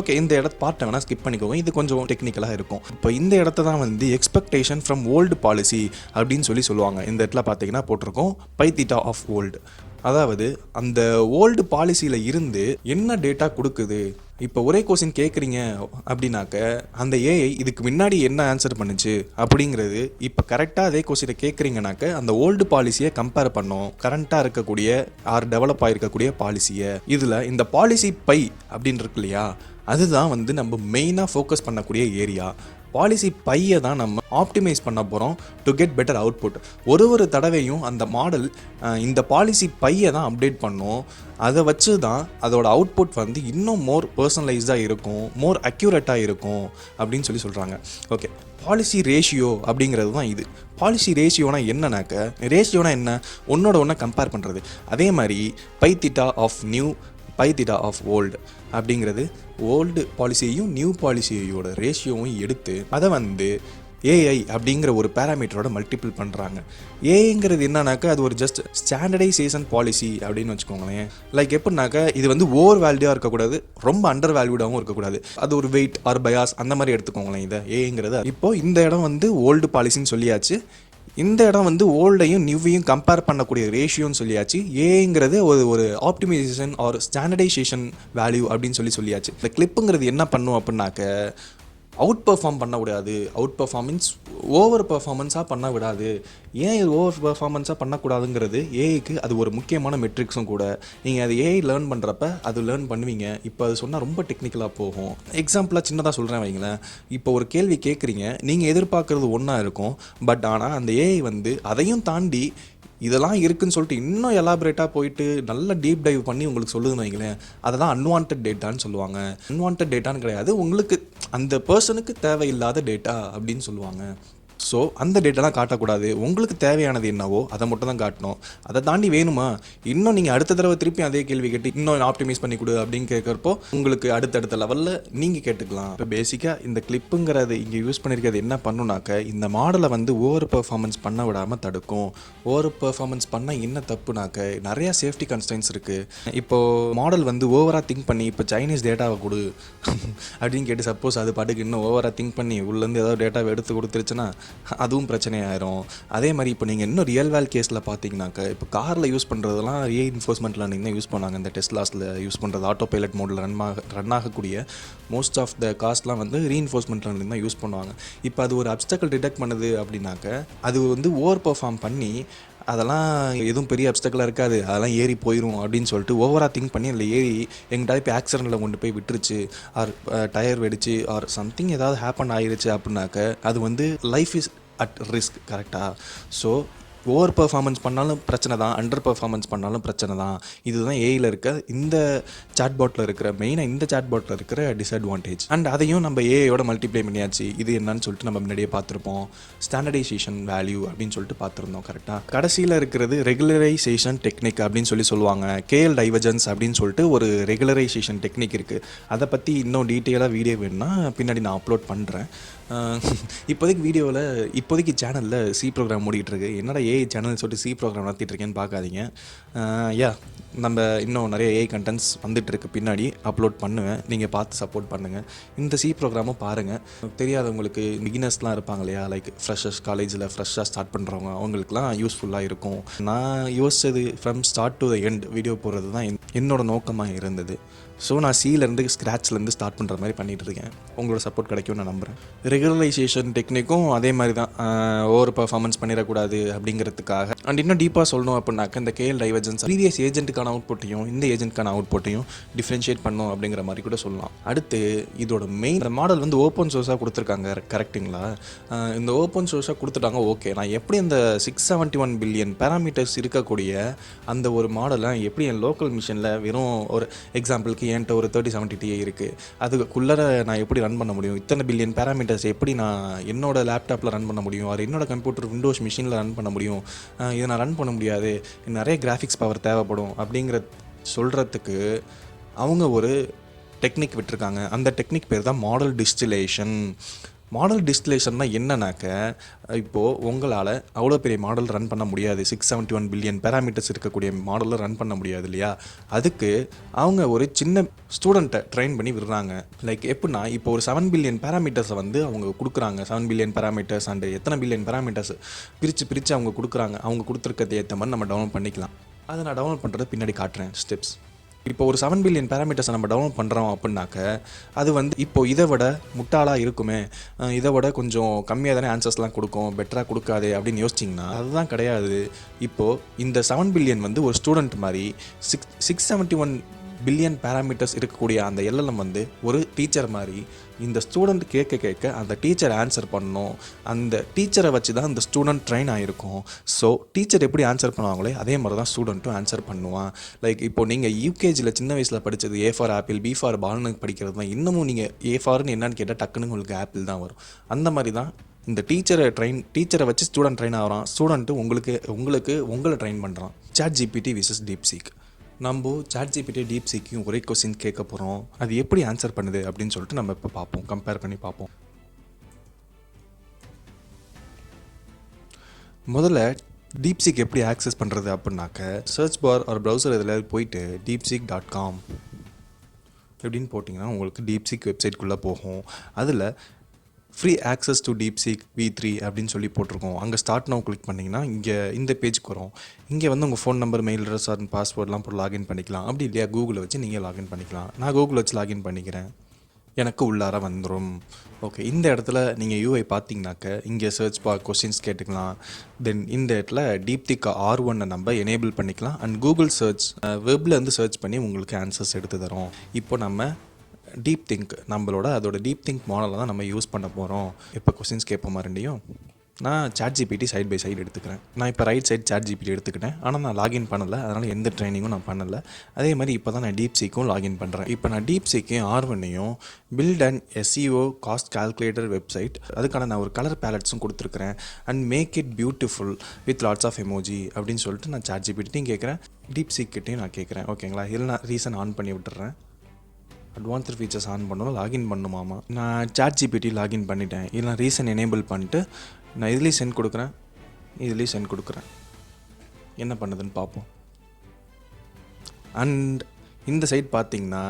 ஓகே இந்த இடத்த பார்ட்டை வேணால் ஸ்கிப் பண்ணிக்கோங்க, இது கொஞ்சம் டெக்னிக்கலாக இருக்கும். இப்போ இந்த இடத்த தான் எக்ஸ்பெக்டேஷன் ஃப்ரம் ஓல்டு பாலிசி அப்படின்னு சொல்லுவாங்க. இந்த இடத்துல பார்த்தீங்கன்னா போட்டிருக்கோம் பை தீட்டா ஆஃப் ஓல்டு. அதாவது அந்த ஓல்டு பாலிசியில் இருந்து என்ன டேட்டா கொடுக்குது. இப்போ ஒரே கொஸ்டின் கேட்குறீங்க அப்படின்னாக்க அந்த ஏஐ இதுக்கு முன்னாடி என்ன ஆன்சர் பண்ணுச்சு அப்படிங்கிறது இப்போ கரெக்டாக அதே கொஸ்டினை கேட்குறீங்கனாக்க அந்த ஓல்டு பாலிசியை கம்பேர் பண்ணோம் கரண்ட்டாக இருக்கக்கூடிய ஆர் டெவலப் ஆகிருக்கக்கூடிய பாலிசியை. இதில் இந்த பாலிசி பை அப்படின்னு இருக்கு இல்லையா, அதுதான் நம்ம மெயினாக ஃபோக்கஸ் பண்ணக்கூடிய ஏரியா. பாலிசி பையை தான் நம்ம ஆப்டிமைஸ் பண்ண போகிறோம் டு கெட் பெட்டர் அவுட்புட். ஒரு தடவையும் அந்த மாடல் இந்த பாலிசி பையை தான் அப்டேட் பண்ணும். அதை வச்சு தான் அதோட அவுட்புட் இன்னும் மோர் பர்சனலைஸ்டாக இருக்கும், மோர் அக்யூரேட்டாக இருக்கும் அப்படின்னு சொல்கிறாங்க. ஓகே, பாலிசி ரேஷியோ அப்படிங்கிறது தான் இது. பாலிசி ரேஷியோனா என்னன்னாக்க, ரேஷியோனா என்ன, ஒன்னோட ஒன்றை கம்பேர் பண்ணுறது. அதே மாதிரி pi theta of new pi theta of old அப்படிங்கிறது ஓல்டு பாலிசியையும் நியூ பாலிசியோட ரேஷியோவும் எடுத்து அதை ஏஐ அப்படிங்கிற ஒரு பேராமீட்டரோட மல்டிபிள் பண்ணுறாங்க. ஏஐங்கிறது என்னன்னாக்கா அது ஒரு ஜஸ்ட் ஸ்டாண்டர்டைசேஷன் பாலிசி அப்படின்னு வச்சுக்கோங்களேன். லைக் எப்படின்னாக்கா இது ஓவர் வேல்யூவாக இருக்கக்கூடாது, ரொம்ப அண்டர் வேல்யூடாகவும் இருக்கக்கூடாது. அது ஒரு வெயிட் ஆர் பயாஸ் அந்த மாதிரி எடுத்துக்கோங்களேன். இதை ஏஐங்கிறது இப்போது இந்த இடம் ஓல்டு பாலிசின்னு சொல்லியாச்சு. இந்த இடம் ஓல்டையும் நியூவையும் கம்பேர் பண்ணக்கூடிய ரேஷியோன்னு சொல்லியாச்சு. ஏங்கிறது ஒரு ஆப்டிமைசேஷன் ஆர் ஸ்டாண்டர்டைசேஷன் வேல்யூ அப்படின்னு சொல்லியாச்சு. இந்த கிளிப்புங்கிறது என்ன பண்ணும் அப்படின்னாக்க அவுட் பெர்ஃபார்ம் பண்ண விடாது. அவுட் பெர்ஃபார்மன்ஸ் ஓவர் பெர்ஃபார்மன்ஸாக பண்ண விடாது. ஏன் இது ஓவர் பெர்ஃபார்மன்ஸாக பண்ணக்கூடாதுங்கிறது ஏஐக்கு அது ஒரு முக்கியமான மெட்ரிக்ஸும் கூட. நீங்கள் அது ஏஐ லேர்ன் பண்ணுறப்ப அது லேர்ன் பண்ணுவீங்க. இப்போ அது சொன்னால் ரொம்ப டெக்னிக்கலாக போகும். எக்ஸாம்பிளாக சின்னதாக சொல்கிறேன் வைங்களேன். இப்போ ஒரு கேள்வி கேட்குறீங்க, நீங்கள் எதிர்பார்க்குறது ஒன்றா இருக்கும். பட் ஆனால் அந்த ஏஐ அதையும் தாண்டி இதெல்லாம் இருக்குன்னு சொல்லிட்டு இன்னும் எலாபரேட்டாக போயிட்டு நல்ல டீப் டைவ் பண்ணி உங்களுக்கு சொல்லுதுன்னு வைங்களேன். அதை தான் அன்வான்ட் டேட்டான்னு சொல்லுவாங்க. அன்வான்ட் டேட்டான்னு கிடையாது, உங்களுக்கு அந்த பர்சனுக்கு தேவையில்லாத டேட்டா அப்படின்னு சொல்லுவாங்க. ஸோ அந்த டேட்டாலாம் காட்டக்கூடாது. உங்களுக்கு தேவையானது என்னவோ அதை மட்டும் தான் காட்டணும். அதை தாண்டி வேணுமா, இன்னும் நீங்கள் அடுத்த தடவை திருப்பி அதே கேள்வி கேட்டு இன்னும் ஆப்டிமைஸ் பண்ணி கொடு அப்படின்னு கேட்குறப்போ உங்களுக்கு அடுத்தடுத்த லெவலில் நீங்கள் கேட்டுக்கலாம். இப்போ பேசிக்காக இந்த கிளிப்புங்கிறது இங்கே யூஸ் பண்ணியிருக்கிறது என்ன பண்ணுனாக்க இந்த மாடலை ஓவர் பெர்ஃபார்மன்ஸ் பண்ண விடாமல் தடுக்கும். ஓவர் பெர்ஃபார்மன்ஸ் பண்ணால் என்ன தப்புனாக்க நிறையா சேஃப்டி கன்ஸ்ட்ரெயின்ஸ் இருக்குது. இப்போது மாடல் ஓவராக திங்க் பண்ணி இப்போ சைனீஸ் டேட்டாவை கொடு அப்படின்னு கேட்டு சப்போஸ் அது பாட்டுக்கு இன்னும் ஓவராக திங்க் பண்ணி உள்ளேருந்து ஏதாவது டேட்டாவை எடுத்து கொடுத்துருச்சுன்னா அதுவும் பிரச்சனையாயிரும். அதே மாதிரி இப்போ நீங்கள் இன்னும் ரியல் வேல் கேஸில் பார்த்தீங்கன்னாக்க இப்போ காரில் யூஸ் பண்ணுறதுலாம் ரீஇன்ஃபோர்ஸ்மெண்ட் லேர்னிங் தான் யூஸ் பண்ணாங்க. இந்த டெஸ்லாஸில் யூஸ் பண்ணுறது ஆட்டோ பைலட் மோடில் ரன் ஆகக்கூடிய மோஸ்ட் ஆஃப் த காஸ்ட்லாம் ரீஇன்ஃபோர்ஸ்மெண்ட் லேர்னிங் தான் யூஸ் பண்ணுவாங்க. இப்போ அது ஒரு அப்ஸ்டக்கிள் டிடெக்ட் பண்ணுது அப்படின்னாக்க அது ஓவர் பெர்ஃபார்ம் பண்ணி அதெல்லாம் எதுவும் பெரிய அப்ஸ்டக்கிளாக இருக்காது, அதெல்லாம் ஏறி போயிடும் அப்படின்னு சொல்லிட்டு ஓவராக திங்க் பண்ணி அதில் ஏறி எங்கிட்ட இப்போ ஆக்சிடெண்ட்டில் கொண்டு போய் விட்டுருச்சு ஆர் டயர் வெடிச்சு ஆர் சம்திங் ஏதாவது ஹேப்பன் ஆகிருச்சு அப்படின்னாக்க அது லைஃப் இஸ் அட் ரிஸ்க். கரெக்டாக? ஸோ ஓவர் பெர்ஃபார்மன்ஸ் பண்ணாலும் பிரச்சனை தான், அண்டர் பெர்ஃபார்மன்ஸ் பண்ணாலும் பிரச்சனை தான். இதுதான் ஏஐயில் இருக்க இந்த சாட்பாட்டில் இருக்கிற மெயினாக இந்த சாட்பாட்டில் இருக்கிற டிஸ்அட்வான்டேஜ். அண்ட் அதையும் நம்ம ஏஐயோட மல்டிப்ளை பண்ணியாச்சு. இது என்னன்னு சொல்லிட்டு நம்ம முன்னாடியே பார்த்துருப்போம். ஸ்டாண்டர்டைசேஷன் வேல்யூ அப்படின்னு சொல்லிட்டு பார்த்துருந்தோம் கரெக்டாக. கடைசியில் இருக்கிறது ரெகுலரைசேஷன் டெக்னிக் அப்படின்னு சொல்லுவாங்க. கேஎல் டைவர்ஜன்ஸ் அப்படின்னு சொல்லிட்டு ஒரு ரெகுலரைசேஷன் டெக்னிக் இருக்குது. அதை பற்றி இன்னும் டீட்டெயிலாக வீடியோ வேணும்னா பின்னாடி நான் அப்லோட் பண்ணுறேன். இப்போதைக்கு சேனலில் சி ப்ரோக்ராம் ஓடிட்டுருக்கு. என்னடா ஏஐ சேனல் சொல்லிட்டு சி ப்ரோக்ராம் நடத்திட்டுருக்கேன்னு பார்க்காதீங்க. நம்ம இன்னும் நிறைய ஏஐ கண்டென்ட்ஸ் வந்துட்டுருக்கு, பின்னாடி அப்லோட் பண்ணுவேன். நீங்கள் பார்த்து சப்போர்ட் பண்ணுங்கள். இந்த சி ப்ரோக்ராமும் பாருங்கள். தெரியாதவங்களுக்கு பிகினர்ஸ்லாம் இருப்பாங்க இல்லையா, லைக் ஃப்ரெஷர்ஸ், காலேஜில் ஃப்ரெஷ்ஷாக ஸ்டார்ட் பண்ணுறவங்க, அவங்களுக்குலாம் யூஸ்ஃபுல்லாக இருக்கும். நான் யோசிச்சது from start to the end video போடுறது தான் என்னோட நோக்கமாக இருந்தது. ஸோ நான் சிலேருந்து ஸ்க்ராட்ச்லேருந்து ஸ்டார்ட் பண்ணுற மாதிரி பண்ணிகிட்டு இருக்கேன். உங்களோட சப்போர்ட் கிடைக்கும்னு நான் நம்புகிறேன். ரெகுலரைசேஷன் டெக்னிக்கும் அதே மாதிரி தான், ஓவர் பர்ஃபார்மன்ஸ் பண்ணிடக்கூடாது அப்படிங்கிறதுக்காக. அண்ட் இன்னும் டீப்பாக சொல்லணும் அப்படின்னாக்க இந்த கேஎல் டைவர்ஜன்ஸ் ப்ரீவியஸ் ஏஜென்ட்டுக்கான அவுட்புட்டையும் இந்த ஏஜென்ட்கான அவுட்புட்டையும் டிஃப்ரென்ஷியேட் பண்ணும் அப்படிங்கிற மாதிரி கூட சொல்லலாம். அடுத்து இதோட மெயின் மாடல் வந்து ஓப்பன் சோர்ஸாக கொடுத்துருக்காங்க, கரெக்டுங்களா? இந்த ஓப்பன் சோர்ஸாக கொடுத்துட்டாங்க, ஓகே. நான் எப்படி இந்த 671 பில்லியன் பேராமீட்டர்ஸ் இருக்கக்கூடிய அந்த ஒரு மாடலை எப்படி என் லோக்கல் மிஷினில் வெறும் ஒரு எக்ஸாம்பிளுக்கு என்கிட்ட ஒரு 3070 Ti இருக்குது, அதுக்குள்ளே நான் எப்படி ரன் பண்ண முடியும்? இத்தனை பில்லியன் பேராமீட்டர்ஸ் எப்படி நான் என்னோட லேப்டாப்பில் ரன் பண்ண முடியும்? அது என்னோட கம்ப்யூட்டர் விண்டோஸ் மிஷினில் ரன் பண்ண முடியும்? இதை நான் ரன் பண்ண முடியாது, நிறைய கிராஃபிக்ஸ் பவர் தேவைப்படும் அப்படிங்கிற சொல்கிறதுக்கு அவங்க ஒரு டெக்னிக் விட்டுருக்காங்க. அந்த டெக்னிக் பேர் தான் மாடல் டிஸ்டிலேஷன். மாடல் டிஸ்டிலேஷன்னா என்னன்னாக்க, இப்போது உங்களால் அவ்வளோ பெரிய மாடல் ரன் பண்ண முடியாது, 671 பில்லியன் பேராமீட்டர்ஸ் இருக்கக்கூடிய மாடலில் ரன் பண்ண முடியாது இல்லையா? அதுக்கு அவங்க ஒரு சின்ன ஸ்டூடெண்ட்டை ட்ரெயின் பண்ணி விடுறாங்க. லைக் எப்படின்னா, இப்போ ஒரு 7 பில்லியன் பேராமீட்டர்ஸை வந்து அவங்க கொடுக்குறாங்க. 7 பில்லியன் பேராமீட்டர்ஸ் அண்டு எத்தனை பில்லியன் பேராமீட்டர்ஸ் பிரித்து அவங்க கொடுக்குறாங்க. அவங்க கொடுத்துருக்கிறது ஏற்ற மாதிரி நம்ம டவுன்லோட் பண்ணிக்கலாம். அதை நான் டவுன்லோட் பண்ணுறது பின்னாடி காட்டுறேன் ஸ்டெப்ஸ். இப்போ ஒரு 7 பில்லியன் பேராமீட்டர்ஸை நம்ம டவுன்லோட் பண்ணுறோம் அப்படின்னாக்க, அது வந்து இப்போது இதை விட முட்டாளாக இருக்குமே, இதை விட கொஞ்சம் கம்மியாக தானே ஆன்சர்ஸ்லாம் கொடுக்கும், பெட்டராக கொடுக்காது அப்படின்னு யோசிச்சிங்கன்னா அதுதான் கிடையாது. இப்போது இந்த 7 பில்லியன் வந்து ஒரு ஸ்டூடெண்ட் மாதிரி 671 பில்லியன் பேராமீட்டர்ஸ் இருக்கக்கூடிய அந்த எல்எல்எம் வந்து ஒரு டீச்சர் மாதிரி இந்த ஸ்டூடெண்ட் கேட்க அந்த டீச்சர் ஆன்சர் பண்ணணும். அந்த டீச்சரை வச்சு தான் அந்த ஸ்டூடெண்ட் ட்ரெயின் ஆகிருக்கும். ஸோ டீச்சர் எப்படி ஆன்சர் பண்ணுவாங்களே அதே மாதிரி தான் ஸ்டூடெண்ட்டும் ஆன்சர் பண்ணுவான். லைக் இப்போ நீங்கள் யூகேஜியில் சின்ன வயசில் படித்தது A for apple, B for பால்னு படிக்கிறது தான் இன்னமும் நீங்கள் ஏ ஃபார்னு என்னன்னு கேட்டால் டக்குன்னு உங்களுக்கு ஆப்பிள் தான் வரும். அந்த மாதிரி தான் இந்த டீச்சரை வச்சு ஸ்டூடெண்ட் ட்ரெயின் ஆகிறான். ஸ்டூடெண்ட்டு உங்களை ட்ரெயின் பண்ணுறான். chatgpt versus DeepSeek. நம்ம chatgpt டீப்சீக்கையும் ஒரே கொஸ்டின் கேட்க போகிறோம். அது எப்படி ஆன்சர் பண்ணுது அப்படின்னு சொல்லிட்டு நம்ம இப்போ பார்ப்போம், கம்பேர் பண்ணி பார்ப்போம். முதல்ல டீப்சீக் எப்படி ஆக்சஸ் பண்ணுறது அப்படின்னாக்க, சர்ச் பார் ஒரு ப்ரௌசர் இதில் போயிட்டு deepseek.com எப்படின்னு போட்டிங்கன்னா உங்களுக்கு டீப்சீக் வெப்சைட்குள்ளே போகும். அதில் free access to DeepSeek v3 அப்படின்னு சொல்லி போட்டிருக்கோம். அங்கே ஸ்டார்ட் நவ் கிளிக் பண்ணிங்கன்னா இங்கே இந்த பேஜுக்கு வரும். இங்கே வந்து உங்கள் phone number, mail address and பாஸ்வேர்ட்லாம் போட்டு லாகின் பண்ணிக்கலாம். அப்படி இல்லையா கூகுளை வச்சு நீங்கள் லாகின் பண்ணிக்கலாம். நான் கூகுள் வச்சு லாகின் பண்ணிக்கிறேன், எனக்கு உள்ளார வந்துடும். ஓகே, இந்த இடத்துல நீங்கள் யூஐ பார்த்தீங்கன்னாக்க இங்கே சர்ச் பார் கொஸ்டின்ஸ் கேட்டுக்கலாம். தென் இந்த இடத்துல டீப்திக் R1 நம்ம எனேபிள் பண்ணிக்கலாம். அண்ட் கூகுள் சர்ச் வெப்லேருந்து சர்ச் பண்ணி உங்களுக்கு ஆன்சர்ஸ் எடுத்து தரோம். இப்போ நம்ம அதோட டீப் திங்க் மாடலை தான் நம்ம யூஸ் பண்ண போகிறோம். இப்போ கொஸ்டின்ஸ் கேட்போமா ரெண்டையும்? நான் chatgpt சைட் பை சைடு எடுத்துக்கிறேன். நான் இப்போ ரைட் சைட் chatgpt எடுத்துக்கிட்டேன். ஆனால் நான் லாகின் பண்ணலை, அதனால் எந்த ட்ரைனிங்கும் நான் பண்ணலை. அதே மாதிரி இப்போ தான் நான் டீப்சீக்கும் லாகின் பண்ணுறேன். இப்போ நான் டீப்சீக்கையும் R1ஐயும் build and SEO cost calculator website, அதுக்கான நான் ஒரு கலர் பேலட்ஸும் கொடுத்துருக்குறேன். And make it beautiful with lots of emoji அப்படின்னு சொல்லிட்டு நான் chatgpt கேட்குறேன், டீப்சீக்கிட்டையும் நான் கேட்குறேன். ஓகேங்களா? இதில் நான் ரீசன் ஆன் பண்ணி விட்டுறேன். அட்வான்ஸ்டு ஃபீச்சர்ஸ் ஆன் பண்ணணும், லாகின் பண்ணுமாமா. நான் chatgpt லாகின் பண்ணிட்டேன். இல்லை நான் ரீசன் எனேபிள் பண்ணிட்டு நான் இதுலேயும் சென்ட் கொடுக்குறேன். என்ன பண்ணுதுன்னு பார்ப்போம். அண்ட் இந்த சைட் பார்த்தீங்கன்னா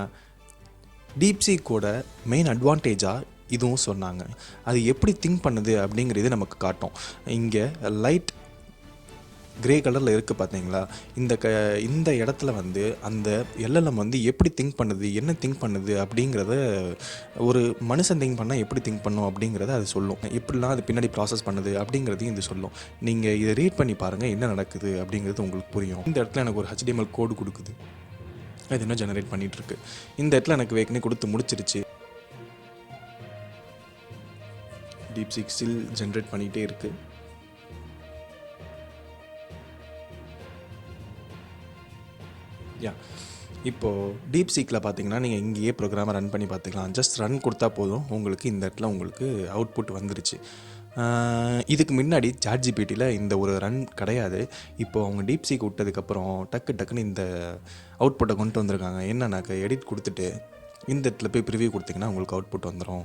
டீப்சீக்கோட மெயின் அட்வான்டேஜாக இதுவும் சொன்னாங்க. அது எப்படி திங்க் பண்ணுது அப்படிங்கிறது நமக்கு காட்டும். இங்கே லைட் கிரே கலரில் இருக்குது பார்த்தீங்களா? இந்த இடத்துல வந்து அந்த எல்எல்எம் வந்து எப்படி திங்க் பண்ணுது, என்ன திங்க் பண்ணுது அப்படிங்கிறத, ஒரு மனுஷன் திங்க் பண்ணால் எப்படி திங்க் பண்ணும் அப்படிங்கிறத அது சொல்லும். எப்படிலாம் அது பின்னாடி ப்ராசஸ் பண்ணுது அப்படிங்கிறதையும் இது சொல்லும். நீங்கள் இதை ரீட் பண்ணி பாருங்கள், என்ன நடக்குது அப்படிங்கிறது உங்களுக்கு புரியும். இந்த இடத்துல எனக்கு ஒரு HTML கோடு கொடுக்குது, அது இன்னும் ஜெனரேட் பண்ணிகிட்ருக்கு. இந்த இடத்துல எனக்கு வேகனே கொடுத்து முடிச்சிருச்சு. டீப்சீக் ஸ்டில் ஜென்ரேட் பண்ணிகிட்டே இருக்குது. யா இப்போது டீப்சீக்கில் பார்த்தீங்கன்னா நீங்கள் இங்கேயே ப்ரோக்ராமை ரன் பண்ணி பார்த்துக்கலாம். ஜஸ்ட் ரன் கொடுத்தா போதும், உங்களுக்கு இந்த இடத்துல உங்களுக்கு அவுட்புட் வந்துருச்சு. இதுக்கு முன்னாடி சாட்ஜிபிட்டியில் இந்த ஒரு ரன் கிடையாது. இப்போது அவங்க டீப்சீக் விட்டதுக்கப்புறம் டக்குன்னு இந்த அவுட்புட்டை கொண்டு வந்திருக்காங்க. என்னன்னாக்க எடிட் கொடுத்துட்டு இந்த இடத்துல போய் ப்ரிவியூ கொடுத்திங்கன்னா உங்களுக்கு அவுட்புட் வந்துடும்.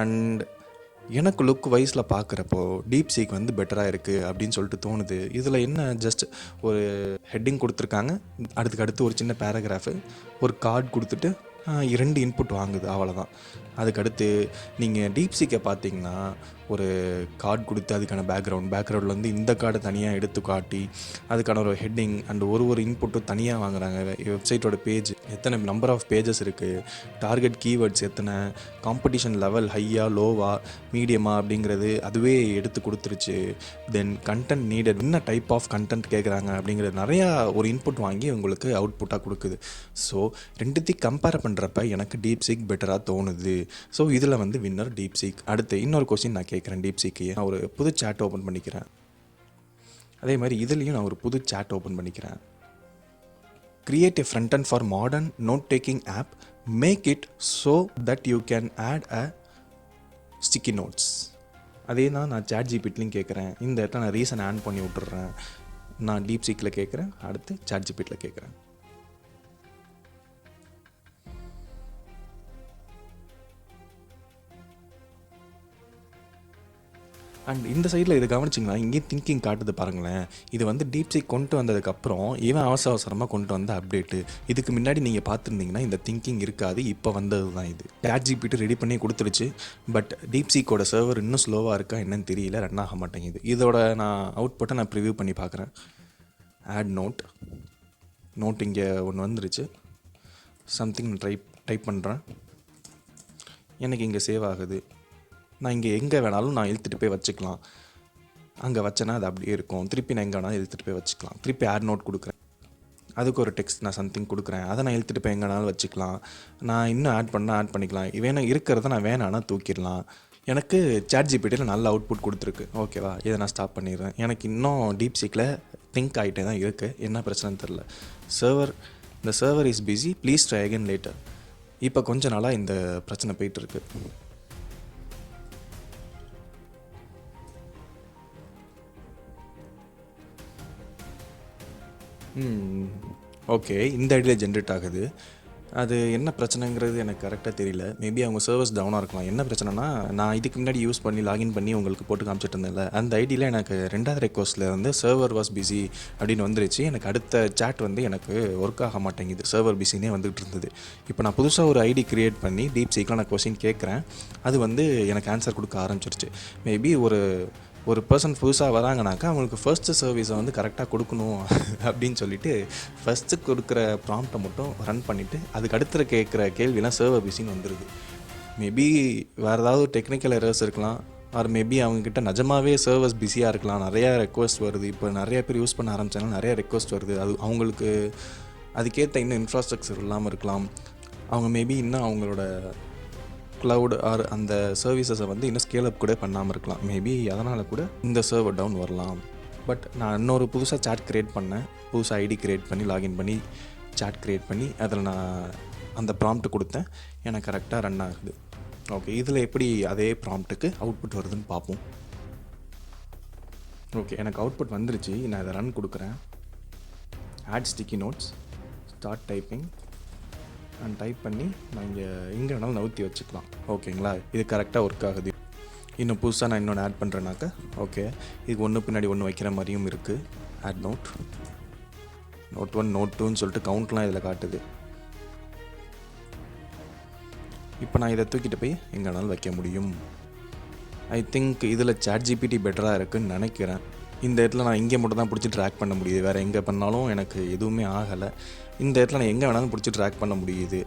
அண்ட் எனக்கு லுக் வைஸில் பார்க்குறப்போ டீப்சீக் வந்து பெட்டராக இருக்குது அப்படின்னு சொல்லிட்டு தோணுது. இதில் என்ன ஜஸ்ட் ஒரு ஹெட்டிங் கொடுத்துருக்காங்க, அடுத்து ஒரு சின்ன பேராகிராஃபு, ஒரு கார்டு கொடுத்துட்டு 2 இன்புட் வாங்குது, அவ்வளோதான். அதுக்கடுத்து நீங்கள் டீப்சீக்கை பார்த்தீங்கன்னா ஒரு கார்டு கொடுத்து அதுக்கான பேக்ரவுண்டில் வந்து இந்த கார்டை தனியாக எடுத்து காட்டி அதுக்கான ஒரு ஹெட்டிங் அண்ட் ஒரு இன்புட்டும் தனியாக வாங்குறாங்க. வெப்சைட்டோட பேஜ் எத்தனை நம்பர் ஆஃப் பேஜஸ் இருக்குது, டார்கெட் கீவேர்ட்ஸ் எத்தனை, காம்படிஷன் லெவல் ஹையா லோவா மீடியமா அப்படிங்கிறது அதுவே எடுத்து கொடுத்துருச்சு. தென் கண்டென்ட் நீடட், என்ன டைப் ஆஃப் கண்டென்ட் கேட்குறாங்க அப்படிங்கிறது நிறையா ஒரு இன்புட் வாங்கி உங்களுக்கு அவுட்புட்டாக கொடுக்குது. ஸோ ரெண்டுத்தையும் கம்பேர் பண்ணுறப்ப எனக்கு டீப்சீக் பெட்டராக தோணுது. ஸோ இதில் வந்து வின்னர் டீப்சீக். அடுத்து இன்னொரு கொஸ்டின் நான் கேட்குறேன். டீப்சீக்கையே நான் ஒரு புது சேட் ஓப்பன் பண்ணிக்கிறேன். அதே மாதிரி இதுலேயும் நான் ஒரு புது சேட் ஓப்பன் பண்ணிக்கிறேன். Create a frontend for modern note taking app, make it so that you can add a sticky notes. அதே தான் நான் சாட்ஜிபிட்லையும் கேட்குறேன். இந்த இடத்துல நான் ரீசன் ஆன் பண்ணி விட்டுறேன். நான் டீப்சீக்கில் கேட்குறேன், அடுத்து சாட்ஜிபிட்டில் கேட்குறேன். அண்ட் இந்த சைடில் இது கவனிச்சிங்களா, இங்கேயும் திங்கிங் காட்டுது பாருங்களேன். இது வந்து டீப்சீக் கொண்டு வந்ததுக்கப்புறம் இவன் அவசரமாக கொண்டு வந்த அப்டேட்டு. இதுக்கு முன்னாடி நீங்கள் பார்த்துருந்தீங்கன்னா இந்த திங்கிங் இருக்காது, இப்போ வந்தது தான் இது. சாட்ஜிபிட்டி ரெடி பண்ணி கொடுத்துருச்சு. பட் டீப்சீக்கோட சர்வர் இன்னும் ஸ்லோவாக இருக்கா என்னன்னு தெரியல, ரன் ஆக மாட்டேங்குது. இதோட நான் அவுட்புட்டை நான் ப்ரிவியூ பண்ணி பார்க்குறேன். ஆட் நோட் இங்கே ஒன்று வந்துருச்சு. சம்திங் டைப் பண்ணுறேன். எனக்கு இங்கே சேவ் ஆகுது. நான் இங்கே எங்கே வேணாலும் நான் இழுத்துட்டு போய் வச்சுக்கலாம். அங்கே வச்சேன்னா அது அப்படியே இருக்கும். திருப்பி நான் எங்கே வேணாலும் இழுத்துட்டு போய் வச்சுக்கலாம். திருப்பி ஆட் நோட் கொடுக்குறேன், அதுக்கு ஒரு டெக்ஸ்ட் நான் சம்திங் கொடுக்குறேன். அதை நான் இழுத்துட்டு போய் எங்கேனாலும் வச்சுக்கலாம். நான் இன்னும் ஆட் பண்ணிக்கலாம். வேணும் இருக்கிறத நான் வேணான்னா தூக்கிடலாம். எனக்கு சாட்ஜிபிட்டியில் நல்ல அவுட்புட் கொடுத்துருக்கு. ஓகேவா, இதை நான் ஸ்டாப் பண்ணிடுறேன். எனக்கு இன்னும் டீப்சீக்கில் திங்க் ஆகிட்டே தான் இருக்குது. என்ன பிரச்சனைன்னு தெரில. இந்த server is busy, please try again later. இப்போ கொஞ்ச நாளாக இந்த பிரச்சனை போயிட்டுருக்கு. ஓகே, இந்த ஐடியில் ஜென்ரேட் ஆகுது. அது என்ன பிரச்சனைங்கிறது எனக்கு கரெக்டாக தெரியல. மேபி அவங்க சர்வர்ஸ் டவுனாக இருக்கலாம். என்ன பிரச்சனைனா, நான் இதுக்கு முன்னாடி யூஸ் பண்ணி லாகின் பண்ணி உங்களுக்கு போட்டு காமிச்சிட்டு இருந்தேன்ல, அந்த ஐடியில் எனக்கு 2வது ரெக்வஸ்ட்டில் வந்து சர்வர் வாஸ் பிஸி அப்படின்னு வந்துருச்சு. எனக்கு அடுத்த சேட் வந்து எனக்கு ஒர்க் ஆக மாட்டேங்குது, சர்வர் பிஸினே வந்துகிட்டு இருந்தது. இப்போ நான் புதுசாக ஒரு ஐடி க்ரியேட் பண்ணி டீப்சீக்கில் நான் கொஸ்டின் கேட்குறேன். அது வந்து எனக்கு ஆன்சர் கொடுக்க ஆரம்பிச்சிருச்சு. மேபி ஒரு பர்சன் புதுசாக வராங்கனாக்கா அவங்களுக்கு ஃபர்ஸ்ட்டு சர்வீஸை வந்து கரெக்டாக கொடுக்கணும் அப்படின்னு சொல்லிட்டு ஃபஸ்ட்டு கொடுக்குற ப்ராம்ப்டை மட்டும் ரன் பண்ணிவிட்டு அதுக்கு அடுத்த கேட்குற கேள்வியெல்லாம் சர்வர் பிஸின்னு வந்துடுது. மேபி வேறு ஏதாவது டெக்னிக்கல் எரர்ஸ் இருக்கலாம், ஆர் மேபி அவங்கக்கிட்ட நிஜமாகவே சர்வர்ஸ் பிஸியாக இருக்கலாம். நிறையா ரெக்வஸ்ட் வருது. இப்போ நிறையா பேர் யூஸ் பண்ண ஆரம்பித்தாலும் நிறையா ரெக்வஸ்ட் வருது. அது அவங்களுக்கு அதுக்கேற்ற இன்னும் இன்ஃப்ராஸ்ட்ரக்சர் இல்லாமல் இருக்கலாம். அவங்க மேபி இன்னும் அவங்களோட க்ளவுட் ஆர் அந்த சர்வீசஸை வந்து இன்னும் ஸ்கேல் அப் கூட பண்ணாமல் இருக்கலாம். மேபி அதனால் கூட இந்த சர்வர் டவுன் வரலாம். பட் நான் இன்னொரு புதுசாக சாட் க்ரியேட் பண்ணேன். புதுசாக ஐடி க்ரியேட் பண்ணி லாகின் பண்ணி சாட் க்ரியேட் பண்ணி அதில் நான் அந்த ப்ராம்ப்ட் கொடுத்தேன். எனக்கு கரெக்டாக ரன் ஆகுது. ஓகே, இதில் எப்படி அதே ப்ராம்ப்ட்டுக்கு அவுட்புட் வருதுன்னு பார்ப்போம். ஓகே, எனக்கு அவுட்புட் வந்துருச்சு. நான் இதை ரன் கொடுக்குறேன். Add sticky notes, start typing and type பண்ணி நான் எங்கே வேணாலும் நவுத்தி வச்சுக்கலாம். ஓகேங்களா, இது கரெக்டாக ஒர்க் ஆகுது. இன்னும் புதுசாக நான் இன்னொன்று ஆட் பண்ணுறேனாக்கா ஓகே, இதுக்கு ஒன்று பின்னாடி ஒன்று வைக்கிற மாதிரியும் இருக்குது. ஆட் நோட் 1 நோட் 2ன்னு சொல்லிட்டு கவுண்ட்லாம் இதில் காட்டுது. இப்போ நான் இதை தூக்கிட்டு போய் எங்கே வேணாலும் வைக்க முடியும். ஐ திங்க் இதில் சாட்ஜிபிட்டி பெட்டராக இருக்குதுன்னு நினைக்கிறேன். இந்த இடத்துல நான் இங்கே மட்டும் தான் பிடிச்சி ட்ராக் பண்ண முடியுது. வேறு எங்கே பண்ணாலும் எனக்கு எதுவுமே ஆகலை. இந்த இடத்துல நான் எங்கே வேணாலும் பிடிச்சி ட்ராக் பண்ண முடியுது.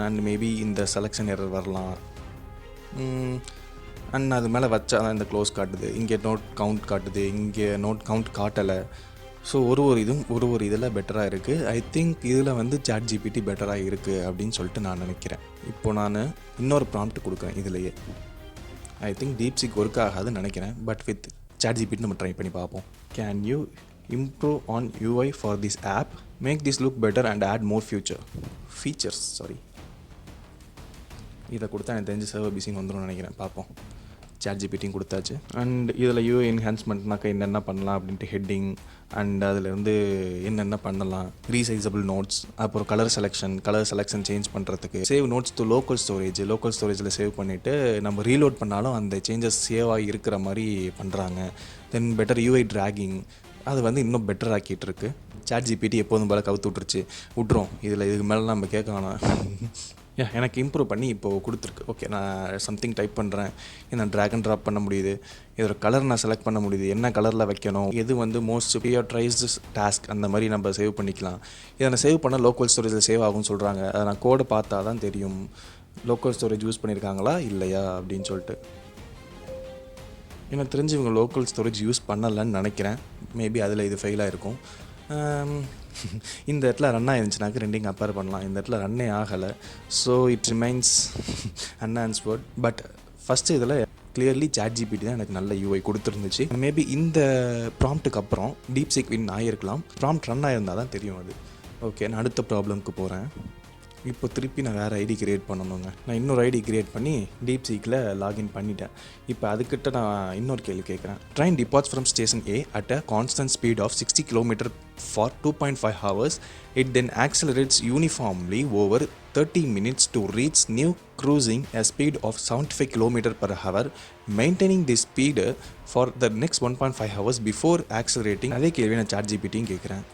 அண்ட் மேபி இந்த செலெக்ஷன் எரர் வரலாம். அண்ட் அது மேலே வச்சா தான் இந்த க்ளோஸ் காட்டுது. இங்கே நோட் கவுண்ட் காட்டுது, இங்கே நோட் கவுண்ட் காட்டலை. ஸோ ஒரு இதில் பெட்டராக இருக்குது. ஐ திங்க் இதில் வந்து சாட்ஜிபிட்டி பெட்டராக இருக்குது அப்படின்னு சொல்லிட்டு நான் நினைக்கிறேன். இப்போது நான் இன்னொரு ப்ராம்ப்ட் கொடுக்குறேன். இதுலையே ஐ திங்க் டீப்சீக் ஒர்க் ஆகாதுன்னு நினைக்கிறேன். பட் வித் சாட்ஜிபிட்டி நம்ம ட்ரை பண்ணி பார்ப்போம். Can you improve on UI for this app, make this look better and add more features. இதை கொடுத்தா எனக்கு தெரிஞ்சு சர்வர் பிஸின்னு வந்துடும் நினைக்கிறேன். பார்ப்போம். chatgpt கொடுத்தாச்சு. அண்ட் இதில் யூஐ என்ஹான்ஸ்மெண்ட்னாக்கா என்னென்ன பண்ணலாம் அப்படின்ட்டு ஹெட்டிங் அண்ட் அதில் வந்து என்னென்ன பண்ணலாம், ரீசைசபிள் நோட்ஸ், அப்புறம் கலர் செலெக்ஷன் சேஞ்ச் பண்ணுறதுக்கு, சேவ் நோட்ஸ் டு லோக்கல் ஸ்டோரேஜில் சேவ் பண்ணிவிட்டு நம்ம ரீலோட் பண்ணாலும் அந்த சேஞ்சஸ் சேவாக இருக்கிற மாதிரி பண்ணுறாங்க. தென் பெட்டர் யூஐ ட்ராகிங், அது வந்து இன்னும் பெட்டர் ஆக்கிட்டு இருக்கு. chatgpt எப்போதும் போல் கவுத்து விட்டுரும். இதுக்கு மேலே நம்ம கேட்க வேணாம். எனக்கு இம்ப்ரூவ் பண்ணி இப்போது கொடுத்துருக்கு. ஓகே, நான் சம்திங் டைப் பண்ணுறேன், நான் ட்ராக் அண்ட் ட்ராப் பண்ண முடியுது, இதோட கலர் நான் செலக்ட் பண்ண முடியுது, என்ன கலரில் வைக்கணும், எது வந்து மோஸ்ட் ப்ரியாரிட்டைஸ்டு டாஸ்க், அந்த மாதிரி நம்ம சேவ் பண்ணிக்கலாம். இதை நான் சேவ் பண்ண லோக்கல் ஸ்டோரேஜில் சேவ் ஆகும்னு சொல்கிறாங்க. அதை நான் கோடை பார்த்தா தான் தெரியும் லோக்கல் ஸ்டோரேஜ் யூஸ் பண்ணியிருக்காங்களா இல்லையா அப்படின்னு சொல்லிட்டு. எனக்கு தெரிஞ்சு இவங்க லோக்கல் ஸ்டோரேஜ் யூஸ் பண்ணலைன்னு நினைக்கிறேன். மேபி அதில் இது ஃபெயிலாக இருக்கும். இந்த இடத்துல ரன் ஆயிருந்துச்சுனாக்க ரெண்டையும் கம்பேர் பண்ணலாம். இந்த இடத்துல ரன்னே ஆகலை. So it remains unanswered. But first இதில் கிளியர்லி chatgpt தான் எனக்கு நல்ல யூஐ கொடுத்துருந்துச்சு. மேபி இந்த ப்ராம்ப்ட்டுக்கு அப்புறம் டீப்சீக் வின் ஆகிருக்கலாம். ப்ராம்ப்ட் ரன் ஆகிருந்தால் தான் தெரியும் அது. ஓகே, நான் அடுத்த ப்ராப்ளம்க்கு போகிறேன். இப்போ திருப்பி நான் வேறு ஐடி க்ரியேட் பண்ணணுங்க. நான் இன்னொரு ஐடி க்ரியேட் பண்ணி டீப்சீக்கில் லாகின் பண்ணிட்டேன். இப்போ அதுக்கிட்ட நான் இன்னொரு கேள்வி கேட்குறேன். Train departs from station A at a constant speed of 60 km for 2.5 hours. It then accelerates uniformly over 30 minutes to reach new cruising a speed of 75 km per hour, maintaining this speed for the next 1.5 hours before accelerating. அதே கேள்வி நான் chatgpt கேட்குறேன்.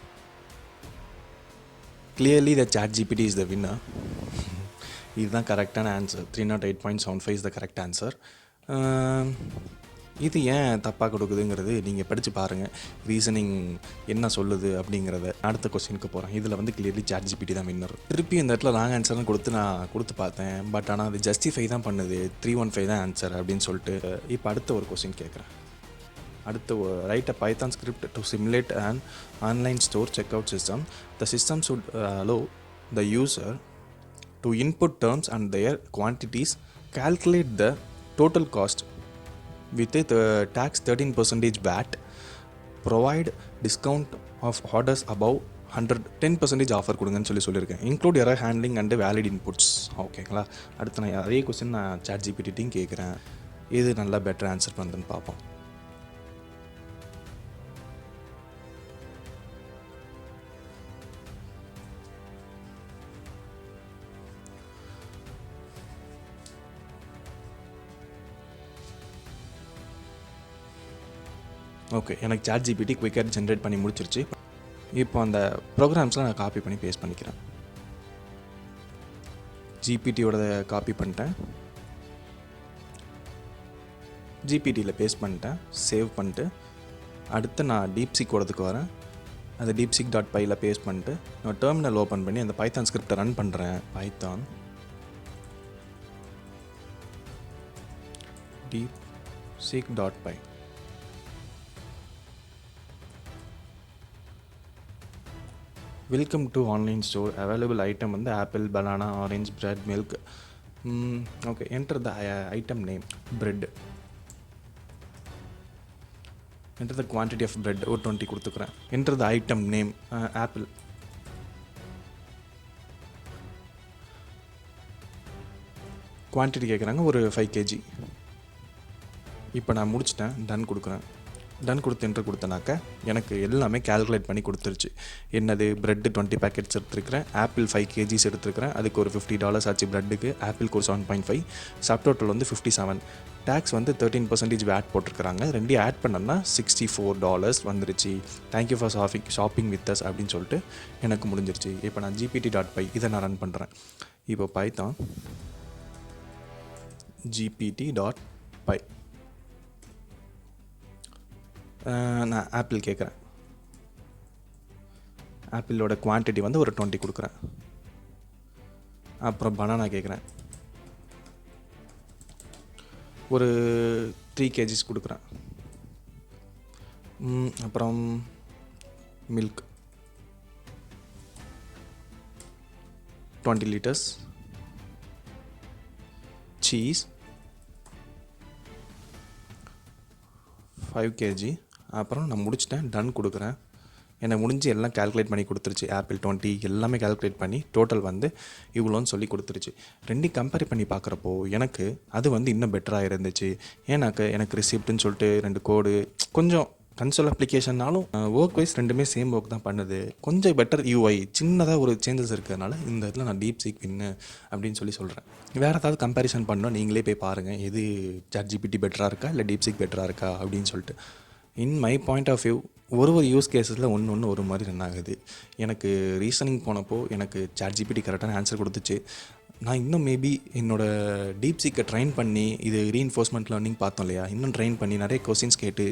Clearly the chatgpt is the winner. இதுதான் கரெக்டான answer. 308.75 is the correct answer. இது ஏன் தப்பாக கொடுக்குதுங்கிறது நீங்கள் படித்து பாருங்கள். ரீசனிங் என்ன சொல்லுது அப்படிங்கிறத. அடுத்த கொஸ்டினுக்கு போகிறேன். இதில் வந்து கிளியர்லி chatgpt தான் வின்னர். திருப்பி இந்த இடத்துல ராங் ஆன்சர்னு கொடுத்து பார்த்தேன். பட் ஆனால் அது ஜஸ்டிஃபை தான் பண்ணுது. 315 தான் ஆன்சர் அப்படின்னு சொல்லிட்டு. இப்போ அடுத்த ஒரு கொஸ்டின் கேட்குறேன். அடுத்து write a Python script to simulate an online store checkout system. The system should allow the user to input terms and their quantities, calculate the total cost with a tax 13% VAT, provide discount of orders above 100, 10% offer கொடுங்கன்னு சொல்லியிருக்கேன். Include error handling and valid inputs. ஓகேங்களா. அடுத்து நான் அதே question நான் chatgpt கேட்குறேன். இது நல்லா பெட்டர் ஆன்சர் பண்ணுதுன்னு பார்ப்போம். ஓகே, எனக்கு chatgpt குயிக்காக ஜென்ரேட் பண்ணி முடிச்சிருச்சு. இப்போ அந்த ப்ரோக்ராம்ஸ்லாம் நான் காப்பி பண்ணி பேஸ்ட் பண்ணிக்கிறேன். ஜிபிடியோட காப்பி பண்ணிட்டேன், ஜிபிடியில் பேஸ்ட் பண்ணிட்டேன், சேவ் பண்ணிட்டு அடுத்து நான் டீப்சீக்கோடதுக்கு வரேன். அந்த deepseek.py பேஸ்ட் பண்ணிட்டு நான் டெர்மினல் ஓப்பன் பண்ணி அந்த பைத்தான் ஸ்கிரிப்டை ரன் பண்ணுறேன். Python deepseek.py. Welcome to online store. Available item வந்து apple, banana, orange, bread, milk. Okay, enter the item name bread. Enter the quantity of bread ஒரு 20 கொடுத்துக்கிறேன். Enter the item name apple. Quantity கேட்குறாங்க, ஒரு 5 kg. இப்போ நான் முடிச்சிட்டேன், ton கொடுக்குறேன். Ton கொடுத்து என்ட்ரு கொடுத்தனாக்க எனக்கு எல்லாமே கால்குலேட் பண்ணி கொடுத்துருச்சு. என்னது, ப்ரெட்டு 20 பேக்கெட்ஸ் எடுத்துருக்கிறேன், ஆப்பிள் 5 kgs எடுத்துருக்கிறேன், அதுக்கு ஒரு $50 ஆச்சு ப்ரெட்டுக்கு, ஆப்பிளுக்கு ஒரு 7.5, சப் டோட்டல் வந்து 57. டேக்ஸ் வந்து 13% வேட் போட்டிருக்கிறாங்க. ரெண்டையும் ஆட் பண்ணோம்னா $64 வந்துருச்சு. Thank you for shopping with us அப்படின்னு சொல்லிட்டு எனக்கு முடிஞ்சிருச்சு. இப்போ நான் gpt.py இதை நான் ரன் பண்ணுறேன். இப்போ பைத்தான் gpt.py நான் ஆப்பிள் கேட்குறேன். ஆப்பிளோட குவான்டிட்டி வந்து ஒரு 20 கொடுக்குறேன். அப்புறம் பனானா கேட்குறேன், ஒரு 3 kgs கொடுக்குறேன். அப்புறம் மில்க் 20 liters, சீஸ் 5 kg. அப்புறம் நான் முடிச்சிட்டேன், டன் கொடுக்குறேன். என்னை முடிஞ்சு எல்லாம் கால்குலேட் பண்ணி கொடுத்துருச்சு. ஆப்பிள் 20 எல்லாமே கால்குலேட் பண்ணி டோட்டல் வந்து இவ்வளோன்னு சொல்லி கொடுத்துருச்சு. ரெண்டையும் கம்பேர் பண்ணி பார்க்குறப்போ எனக்கு அது வந்து இன்னும் பெட்டராக இருந்துச்சு. ஏன்னாக்க எனக்கு ரிசிப்ட்னு சொல்லிட்டு 2 கோடு கொஞ்சம் கன்சோல் அப்ளிகேஷன்னாலும் ஒர்க் வைஸ் ரெண்டுமே சேம் ஒர்க் தான் பண்ணுது. கொஞ்சம் பெட்டர் யூஐ சின்னதாக ஒரு சேஞ்சஸ் இருக்கிறதுனால இந்த இடத்துல நான் டீப்சீக் வின்னு அப்படின்னு சொல்கிறேன். வேறு ஏதாவது கம்பேரிசன் பண்ணோம் நீங்களே போய் பாருங்கள், எது ChatGPT பெட்டராக இருக்கா இல்லை டீப்சீக் பெட்டராக இருக்கா அப்படின்னு சொல்லிட்டு. In my point of view ஒரு யூஸ் கேஸஸில் ஒன்று ஒரு மாதிரி ரன் ஆகுது. எனக்கு ரீசனிங் போனப்போ எனக்கு ChatGPT கரெக்டான ஆன்சர் கொடுத்துச்சு. நான் இன்னும் மேபி என்னோடய டீப்சீக்கை ட்ரைன் பண்ணி இது ரீஇன்ஃபோர்ஸ்மெண்ட் லேர்னிங் பார்த்தோம் இல்லையா, இன்னும் ட்ரைன் பண்ணி நிறைய கொஸ்டின்ஸ் கேட்டு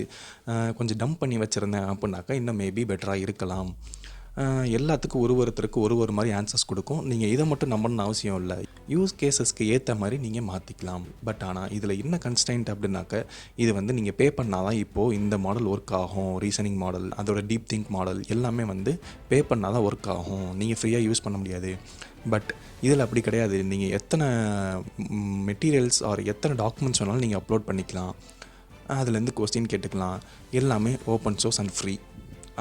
கொஞ்சம் டம்ப் பண்ணி வச்சுருந்தேன் அப்படின்னாக்கா இன்னும் மேபி பெட்டராக இருக்கலாம். எல்லாத்துக்கும் ஒருத்தருக்கு ஒரு மாதிரி ஆன்சர்ஸ் கொடுக்கும். நீங்கள் இதை மட்டும் நம்பணும்னு அவசியம் இல்லை. யூஸ் கேஸஸ்க்கு ஏற்ற மாதிரி நீங்கள் மாற்றிக்கலாம். பட் ஆனால் இதில் என்ன கன்ஸ்டன்ட் அப்படின்னாக்க இது வந்து நீங்கள் பே பண்ணால் தான் இப்போது இந்த மாடல் ஒர்க் ஆகும். ரீசனிங் மாடல் அதோட டீப் திங்க் மாடல் எல்லாமே வந்து பே பண்ணால் தான் ஒர்க் ஆகும். நீங்கள் ஃப்ரீயாக யூஸ் பண்ண முடியாது. பட் இதில் அப்படி கிடையாது. நீங்கள் எத்தனை மெட்டீரியல்ஸ் ஆர் எத்தனை டாக்குமெண்ட்ஸ் வேணாலும் நீங்கள் அப்லோட் பண்ணிக்கலாம். அதுலேருந்து கொஸ்டின் கேட்டுக்கலாம். எல்லாமே ஓப்பன் சோர்ஸ் அண்ட் ஃப்ரீ.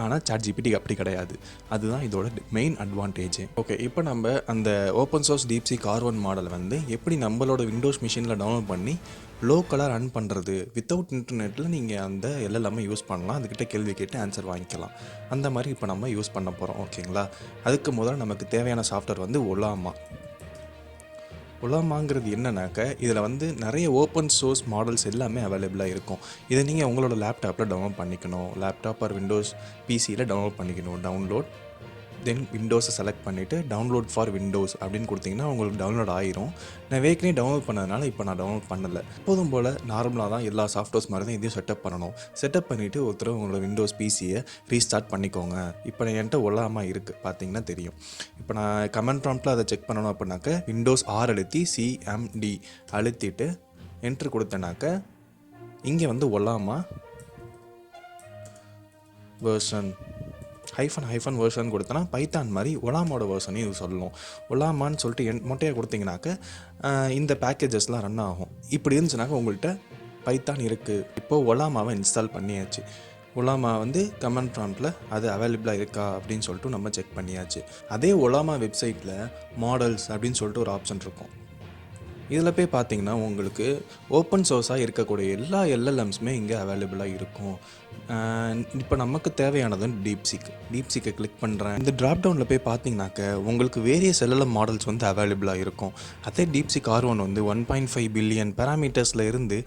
ஆனால் ChatGPT அப்படி கிடையாது. அதுதான் இதோட மெயின் அட்வான்டேஜ். ஓகே, இப்போ நம்ம அந்த ஓப்பன் சோர்ஸ் டீப்சீக் R1 மாடலை வந்து எப்படி நம்மளோட விண்டோஸ் மிஷினில் டவுன்லோட் பண்ணி லோக்கலாக ரன் பண்ணுறது வித்தவுட் இன்டர்நெட்டில் நீங்கள் அந்த எல்லாமே யூஸ் பண்ணலாம். அதுக்கிட்ட கேள்வி கேட்டு ஆன்சர் வாங்கிக்கலாம். அந்த மாதிரி இப்போ நம்ம யூஸ் பண்ண போகிறோம். ஓகேங்களா, அதுக்கு முதல்ல நமக்கு தேவையான சாஃப்ட்வேர் வந்து ஒலாமாங்கிறது என்னன்னாக்க இதில் வந்து நிறைய ஓப்பன் சோர்ஸ் மாடல்ஸ் எல்லாமே அவைலபிளாக இருக்கும். இதை நீங்கள் உங்களோட லேப்டாப்பில் டவுன்லோட் பண்ணிக்கணும். லேப்டாப் ஆர் விண்டோஸ் பிசியில் டவுன்லோட் பண்ணிக்கணும். டவுன்லோட் தென் விண்டோஸை செலக்ட் பண்ணிவிட்டு டவுன்லோட் ஃபார் விண்டோஸ் அப்படின்னு கொடுத்தீங்கன்னா உங்களுக்கு டவுன்லோட் ஆயிரும். நான் வேக்கனே டவுன்லோட் பண்ணதுனால இப்போ நான் டவுன்லோட் பண்ணலை. எப்போதும் போல் நார்மலாக தான் எல்லா சாஃப்ட்வேர்ஸ் மாதிரி தான் இதையும் செட்டப் பண்ணணும். செட்டப் பண்ணிவிட்டு ஒருத்தர் உங்களோட விண்டோஸ் பிசியை ரீஸ்டார்ட் பண்ணிக்கோங்க. இப்போ என்கிட்ட ஒல்லாமா இருக்குது பார்த்தீங்கன்னா தெரியும். இப்போ நான் கமெண்ட் ப்ராம்ப்டில் அதை செக் பண்ணணும் அப்படின்னாக்க விண்டோஸ் R அழுத்தி CMD அழுத்திட்டு என்ட்ரு கொடுத்தேனாக்க இங்கே வந்து ஒல்லாமா வேர்ஷன் ஹைஃபன் வேர்ஷன் கொடுத்தனா பைத்தான் மாதிரி ஒலாமோட வேர்ஷனையும் இது சொல்லணும். ஒலாமான்னு சொல்லிட்டு மொட்டையாக கொடுத்தீங்கனாக்க இந்த பேக்கேஜஸ்லாம் ரன் ஆகும். இப்படி இருந்துச்சுனாக்கா உங்கள்கிட்ட பைத்தான் இருக்குது. இப்போது ஒலாமாவை இன்ஸ்டால் பண்ணியாச்சு. ஒலாமா வந்து கமெண்ட் ப்ராம்ப்டில் அது அவைலபிளாக இருக்கா அப்படின்னு சொல்லிட்டு நம்ம செக் பண்ணியாச்சு. அதே ஒலாமா வெப்சைட்டில் மாடல்ஸ் அப்படின்னு சொல்லிட்டு ஒரு ஆப்ஷன் இருக்கும். இதில் போய் பார்த்தீங்கன்னா உங்களுக்கு ஓப்பன் சோர்ஸாக இருக்கக்கூடிய எல்லா LLMஸுமே இங்கே அவைலபிளாக இருக்கும். இப்போ நமக்கு தேவையானது டீப்சீக்கை கிளிக் பண்ணுறேன். இந்த ட்ராப் டவுனில் போய் பார்த்தீங்கன்னாக்க உங்களுக்கு வேரியஸ் LLM மாடல்ஸ் வந்து அவைலபிளாக இருக்கும். அதே டீப்சீக் R1 வந்து 1.5 பில்லியன் பேராமீட்டர்ஸில் இருந்து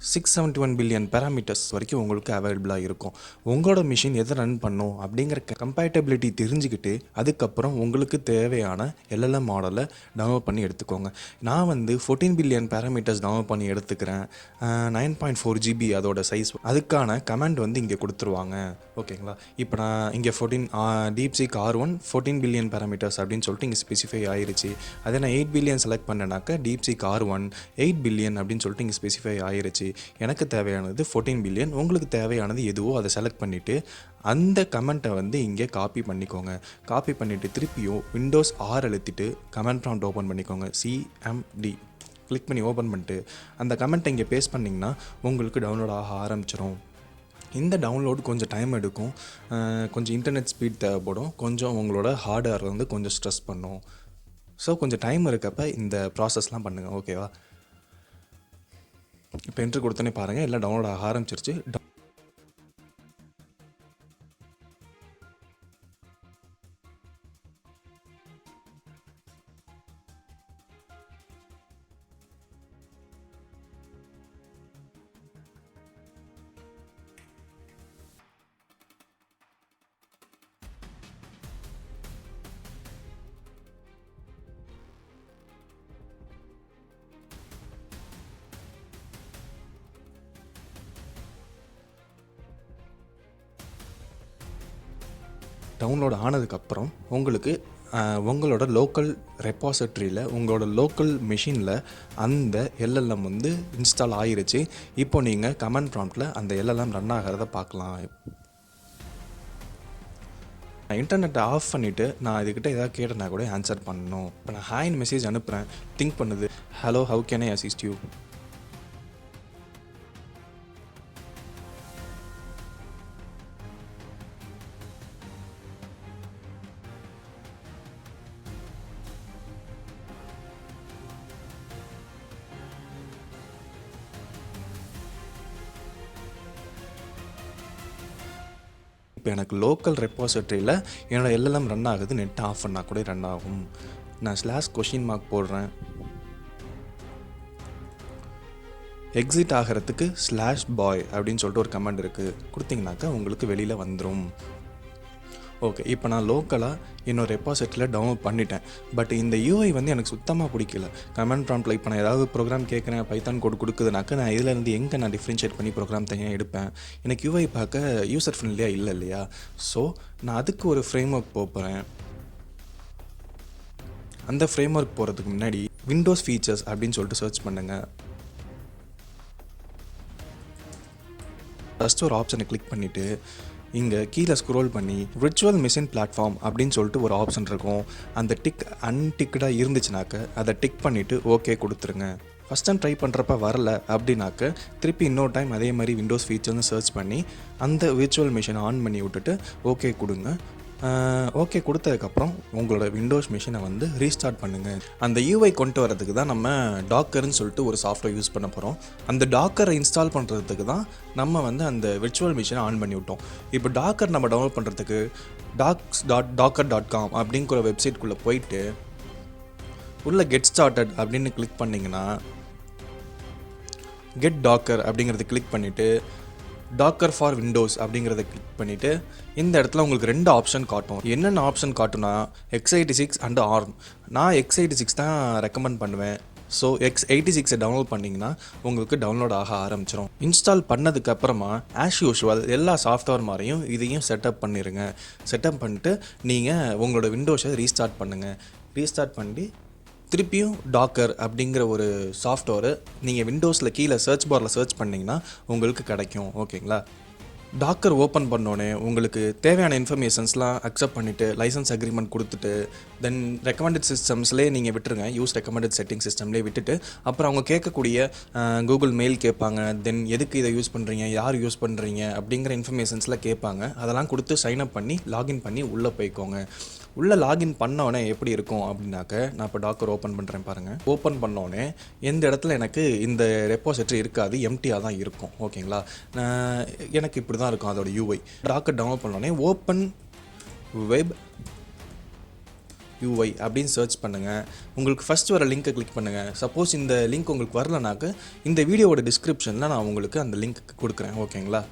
671 பில்லியன் பேராமீட்டர்ஸ் வரைக்கும் உங்களுக்கு அவைலபிளாக இருக்கும். உங்களோட மிஷின் எதை ரன் பண்ணும் அப்படிங்கிற கம்பேட்டபிலிட்டி தெரிஞ்சுக்கிட்டு அதுக்கப்புறம் உங்களுக்கு தேவையான LLM மாடலை டவுன்லோட் பண்ணி எடுத்துக்கோங்க. நான் வந்து 14 பில்லியன் பேராமீட்டர்ஸ் டவுன்லோட் பண்ணி எடுத்துக்கிறேன். 9.4 GB அதோட சைஸ். அதுக்கான கமெண்ட் வந்து இங்கே கொடுத்துருவாங்க. ஓகேங்களா, இப்போ நான் இங்கே டீப்சீக் R1 14 பில்லியன் பேராமீட்டர்ஸ் அப்படின்னு சொல்லிட்டு இங்கே ஸ்பெசிஃபை ஆயிருச்சு. அதே நான் 8 பில்லியன் செலக்ட் பண்ணேனாக்கா டீப்சீக் R1 8 பில்லியன் அப்படின்னு சொல்லிட்டு இங்கே ஸ்பெசிஃபை ஆயிருச்சு. எனக்கு தேவையானது 14 பில்லியன். உங்களுக்கு தேவையானது எதுவோ அதை செலக்ட் பண்ணிவிட்டு அந்த கமெண்ட்டை வந்து இங்கே காப்பி பண்ணிக்கோங்க. காப்பி பண்ணிவிட்டு திருப்பியும் விண்டோஸ் R அழுத்திட்டு கமெண்ட் ப்ராம்ப்ட் ஓப்பன் பண்ணிக்கோங்க. CMD கிளிக் பண்ணி ஓப்பன் பண்ணிட்டு அந்த கமெண்ட்டை இங்கே பேஸ்ட் பண்ணிங்கன்னா உங்களுக்கு டவுன்லோட் ஆக ஆரம்பிச்சிடும். இந்த டவுன்லோடு கொஞ்சம் டைம் எடுக்கும். கொஞ்சம் இன்டர்நெட் ஸ்பீட் தேவைப்படும். கொஞ்சம் உங்களோட ஹார்ட்வேர் வந்து கொஞ்சம் ஸ்ட்ரெஸ் பண்ணும். ஸோ கொஞ்சம் டைம் இருக்கப்போ இந்த ப்ராசஸ்லாம் பண்ணுங்கள். ஓகேவா, இப்போ என்ட்ரு கொடுத்தோன்னே பாருங்கள் எல்லாம் டவுன்லோட் ஆக ஆரம்பிச்சிருச்சு. டவுன்லோட் ஆனதுக்கப்புறம் உங்களுக்கு உங்களோட லோக்கல் ரெப்பாசிட்ரியில் உங்களோட லோக்கல் மிஷினில் அந்த LLM வந்து இன்ஸ்டால் ஆகிருச்சு. இப்போ நீங்கள் கமெண்ட் ப்ராம்ப்டில் அந்த LLM ரன் ஆகிறத பார்க்கலாம். நான் இன்டர்நெட்டை ஆஃப் பண்ணிவிட்டு நான் இதுக்கிட்ட எதாவது கேட்டேன்னா கூட ஆன்சர் பண்ணணும். இப்போ நான் ஹாய்னு மெசேஜ் அனுப்புகிறேன். திங்க் பண்ணுது, hello how can I assist you. இப்போ எனக்கு லோக்கல் ரெப்பாசிட்டரியில் என்னோடய எல்எல்எம் ரன் ஆகுது, நெட் ஆஃப் பண்ணால் கூட ரன் ஆகும். நான் /? போடுறேன். எக்ஸிட் ஆகிறதுக்கு /boy அப்படின்னு சொல்லிட்டு ஒரு கமெண்ட் இருக்குது, கொடுத்தீங்கனாக்கா உங்களுக்கு வெளியில் வந்துடும். ஓகே, இப்போ நான் லோக்கலாக என்னோட ரெப்பாசிட்டரியில் டவுன்லோட் பண்ணிட்டேன். பட் இந்த யூஐ வந்து எனக்கு சுத்தமாக பிடிக்கல. கமெண்ட் ப்ராம்ப்டில் இப்போ நான் ஏதாவது ப்ரோக்ராம் கேட்குறேன், பைத்தான் கோட் கொடுக்குதுனாக்கா நான் இதிலேருந்து எங்கே நான் டிஃப்ரென்ஷியேட் பண்ணி ப்ரோக்ராம் தனியாக எடுப்பேன்? எனக்கு யூஐ பார்க்க யூசர் ஃப்ரெண்ட்லியாக இல்லை இல்லையா? ஸோ நான் அதுக்கு ஒரு ஃப்ரேம் ஒர்க் போகிறேன். அந்த ஃப்ரேம் ஒர்க் போகிறதுக்கு முன்னாடி விண்டோஸ் ஃபீச்சர்ஸ் அப்படின்னு சொல்லிட்டு சர்ச் பண்ணுங்கள். ஃபஸ்ட்டு ஒரு ஆப்ஷனை கிளிக் பண்ணிவிட்டு இங்கே கீழே ஸ்க்ரோல் பண்ணி விர்ச்சுவல் மிஷின் பிளாட்ஃபார்ம் அப்படின்னு சொல்லிட்டு ஒரு ஆப்ஷன் இருக்கும். அந்த டிக் அன்டிக்கடாக இருந்துச்சுனாக்க அதை டிக் பண்ணிவிட்டு ஓகே கொடுத்துருங்க. ஃபஸ்ட் டைம் ட்ரை பண்ணுறப்ப வரல அப்படின்னாக்க திருப்பி இன்னொரு டைம் அதே மாதிரி விண்டோஸ் ஃபீச்சர்னு சர்ச் பண்ணி அந்த விர்ச்சுவல் மிஷினை ஆன் பண்ணி விட்டுட்டு ஓகே கொடுங்க. ஓகே கொடுத்ததுக்கப்புறம் உங்களோட விண்டோஸ் மிஷினை வந்து ரீஸ்டார்ட் பண்ணுங்கள். அந்த யூஐ கொண்டு வரதுக்கு தான் நம்ம டாக்கர்னு சொல்லிட்டு ஒரு சாஃப்ட்வேர் யூஸ் பண்ண போகிறோம். அந்த டாக்கரை இன்ஸ்டால் பண்ணுறதுக்கு தான் நம்ம வந்து அந்த விர்ச்சுவல் மிஷினை ஆன் பண்ணி விட்டோம். இப்போ டாக்கர் நம்ம டவுன்லோட் பண்ணுறதுக்கு docs.docker.com அப்படிங்கிற வெப்சைட்குள்ளே போயிட்டு உள்ள கெட் ஸ்டார்டட் அப்படின்னு கிளிக் பண்ணிங்கன்னா கெட் டாக்கர் அப்படிங்கிறத கிளிக் பண்ணிவிட்டு டாக்கர் ஃபார் விண்டோஸ் அப்படிங்கிறத கிளிக் பண்ணிவிட்டு இந்த இடத்துல உங்களுக்கு 2 ஆப்ஷன் காட்டும். என்னென்ன ஆப்ஷன் காட்டும்னா x86 அண்ட் ARM. நான் x86 தான் ரெக்கமெண்ட் பண்ணுவேன். ஸோ x86 டவுன்லோட் பண்ணிங்கன்னா உங்களுக்கு டவுன்லோட் ஆக ஆரம்பிச்சிடும். இன்ஸ்டால் பண்ணதுக்கப்புறமா ஆஸ் யூஷுவல் எல்லா சாஃப்ட்வேர் மாதிரியும் இதையும் செட்டப் பண்ணிடுங்க. செட்டப் பண்ணிட்டு நீங்கள் உங்களோட விண்டோஸை ரீஸ்டார்ட் பண்ணுங்கள். ரீஸ்டார்ட் பண்ணி திருப்பியும் டாக்கர் அப்படிங்கிற ஒரு சாஃப்ட்வேரு நீங்கள் விண்டோஸில் கீழே சர்ச் பாரில் சர்ச் பண்ணிங்கன்னா உங்களுக்கு கிடைக்கும். ஓகேங்களா? டாக்கர் ஓப்பன் பண்ணோன்னே உங்களுக்கு தேவையான இன்ஃபர்மேஷன்ஸ்லாம் அக்செப்ட் பண்ணிவிட்டு லைசன்ஸ் அக்ரிமெண்ட் கொடுத்துட்டு தென் ரெக்கமெண்டட் சிஸ்டம்ஸ்லேயே நீங்கள் விட்டுருங்க. யூஸ் ரெக்கமெண்டட் செட்டிங் சிஸ்டம்லேயே விட்டுட்டு அப்புறம் அவங்க கேட்கக்கூடிய கூகுள் மெயில் கேட்பாங்க. தென் எதுக்கு இதை யூஸ் பண்ணுறீங்க, யார் யூஸ் பண்ணுறீங்க அப்படிங்கிற இன்ஃபர்மேஷன்ஸ்லாம் கேட்பாங்க. அதெல்லாம் கொடுத்து சைன்அப் பண்ணி லாகின் பண்ணி உள்ளே போய்க்கோங்க. உள்ளே லாகின் பண்ணோடனே எப்படி இருக்கும் அப்படின்னாக்க நான் இப்போ டாக்கர் ஓப்பன் பண்ணுறேன் பாருங்கள். ஓப்பன் பண்ணோடனே எந்த இடத்துல எனக்கு இந்த ரெப்பாசிட்டரி இருக்காது, எம்டியாக தான் இருக்கும். ஓகேங்களா? எனக்கு இப்படி தான் இருக்கும் அதோட யூஐ. டாக்கர் டவுன்லோட் பண்ணோடனே ஓப்பன் வெப் யூஐ அப்படின்னு சர்ச் பண்ணுங்கள். உங்களுக்கு ஃபஸ்ட் வர லிங்க்கை கிளிக் பண்ணுங்கள். சப்போஸ் இந்த லிங்க் உங்களுக்கு வரலனாக்க இந்த வீடியோவோட டிஸ்கிரிப்ஷனில் நான் உங்களுக்கு அந்த லிங்க் கொடுக்குறேன். ஓகேங்களா?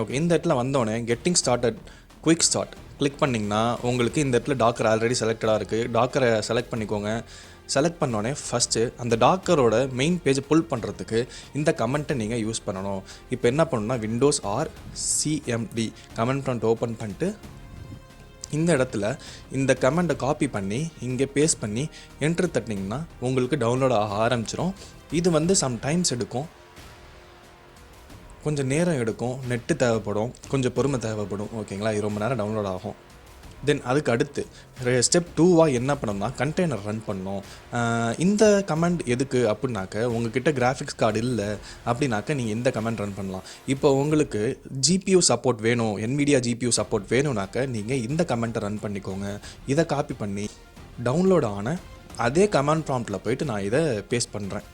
ஓகே, இந்த இடத்துல வந்தோடனே getting started quick start click பண்ணிங்கன்னா உங்களுக்கு இந்த இடத்துல டாக்கர் ஆல்ரெடி செலக்டடாக இருக்குது. டாக்கரை செலக்ட் பண்ணிக்கோங்க. செலக்ட் பண்ணோடனே ஃபஸ்ட்டு அந்த டாக்கரோட மெயின் பேஜை புல் பண்ணுறதுக்கு இந்த கமெண்ட்டை நீங்கள் யூஸ் பண்ணணும். இப்போ என்ன பண்ணணும்னா Windows CMD comment prompt open பண்ணிட்டு இந்த இடத்துல இந்த கமெண்ட்டை காப்பி பண்ணி இங்கே பேஸ்ட் பண்ணி என்ட்ரு தட்டினீங்கன்னா உங்களுக்கு டவுன்லோட் ஆக ஆரம்பிச்சிடும். இது வந்து சம்டைம்ஸ் எடுக்கும், கொஞ்சம் நேரம் எடுக்கும், நெட்டு தேவைப்படும், கொஞ்சம் பொறுமை தேவைப்படும். ஓகேங்களா? இது ரொம்ப நேரம் டவுன்லோட் ஆகும். தென் அதுக்கு அடுத்து ஸ்டெப் 2 என்ன பண்ணணும்னா கண்டெய்னர் ரன் பண்ணணும். இந்த கமெண்ட் எதுக்கு அப்படின்னாக்க உங்ககிட்ட கிராஃபிக்ஸ் கார்டு இல்லை அப்படின்னாக்க நீங்கள் இந்த கமெண்ட் ரன் பண்ணலாம். இப்போ உங்களுக்கு GPU சப்போர்ட் வேணும், NVIDIA GPU சப்போர்ட் வேணும்னாக்க நீங்கள் இந்த கமெண்ட்டை ரன் பண்ணிக்கோங்க. இதை காப்பி பண்ணி டவுன்லோட் ஆன அதே கமெண்ட் ப்ராம்ப்டில் போயிட்டு நான் இதை பேஸ்ட் பண்ணுறேன்.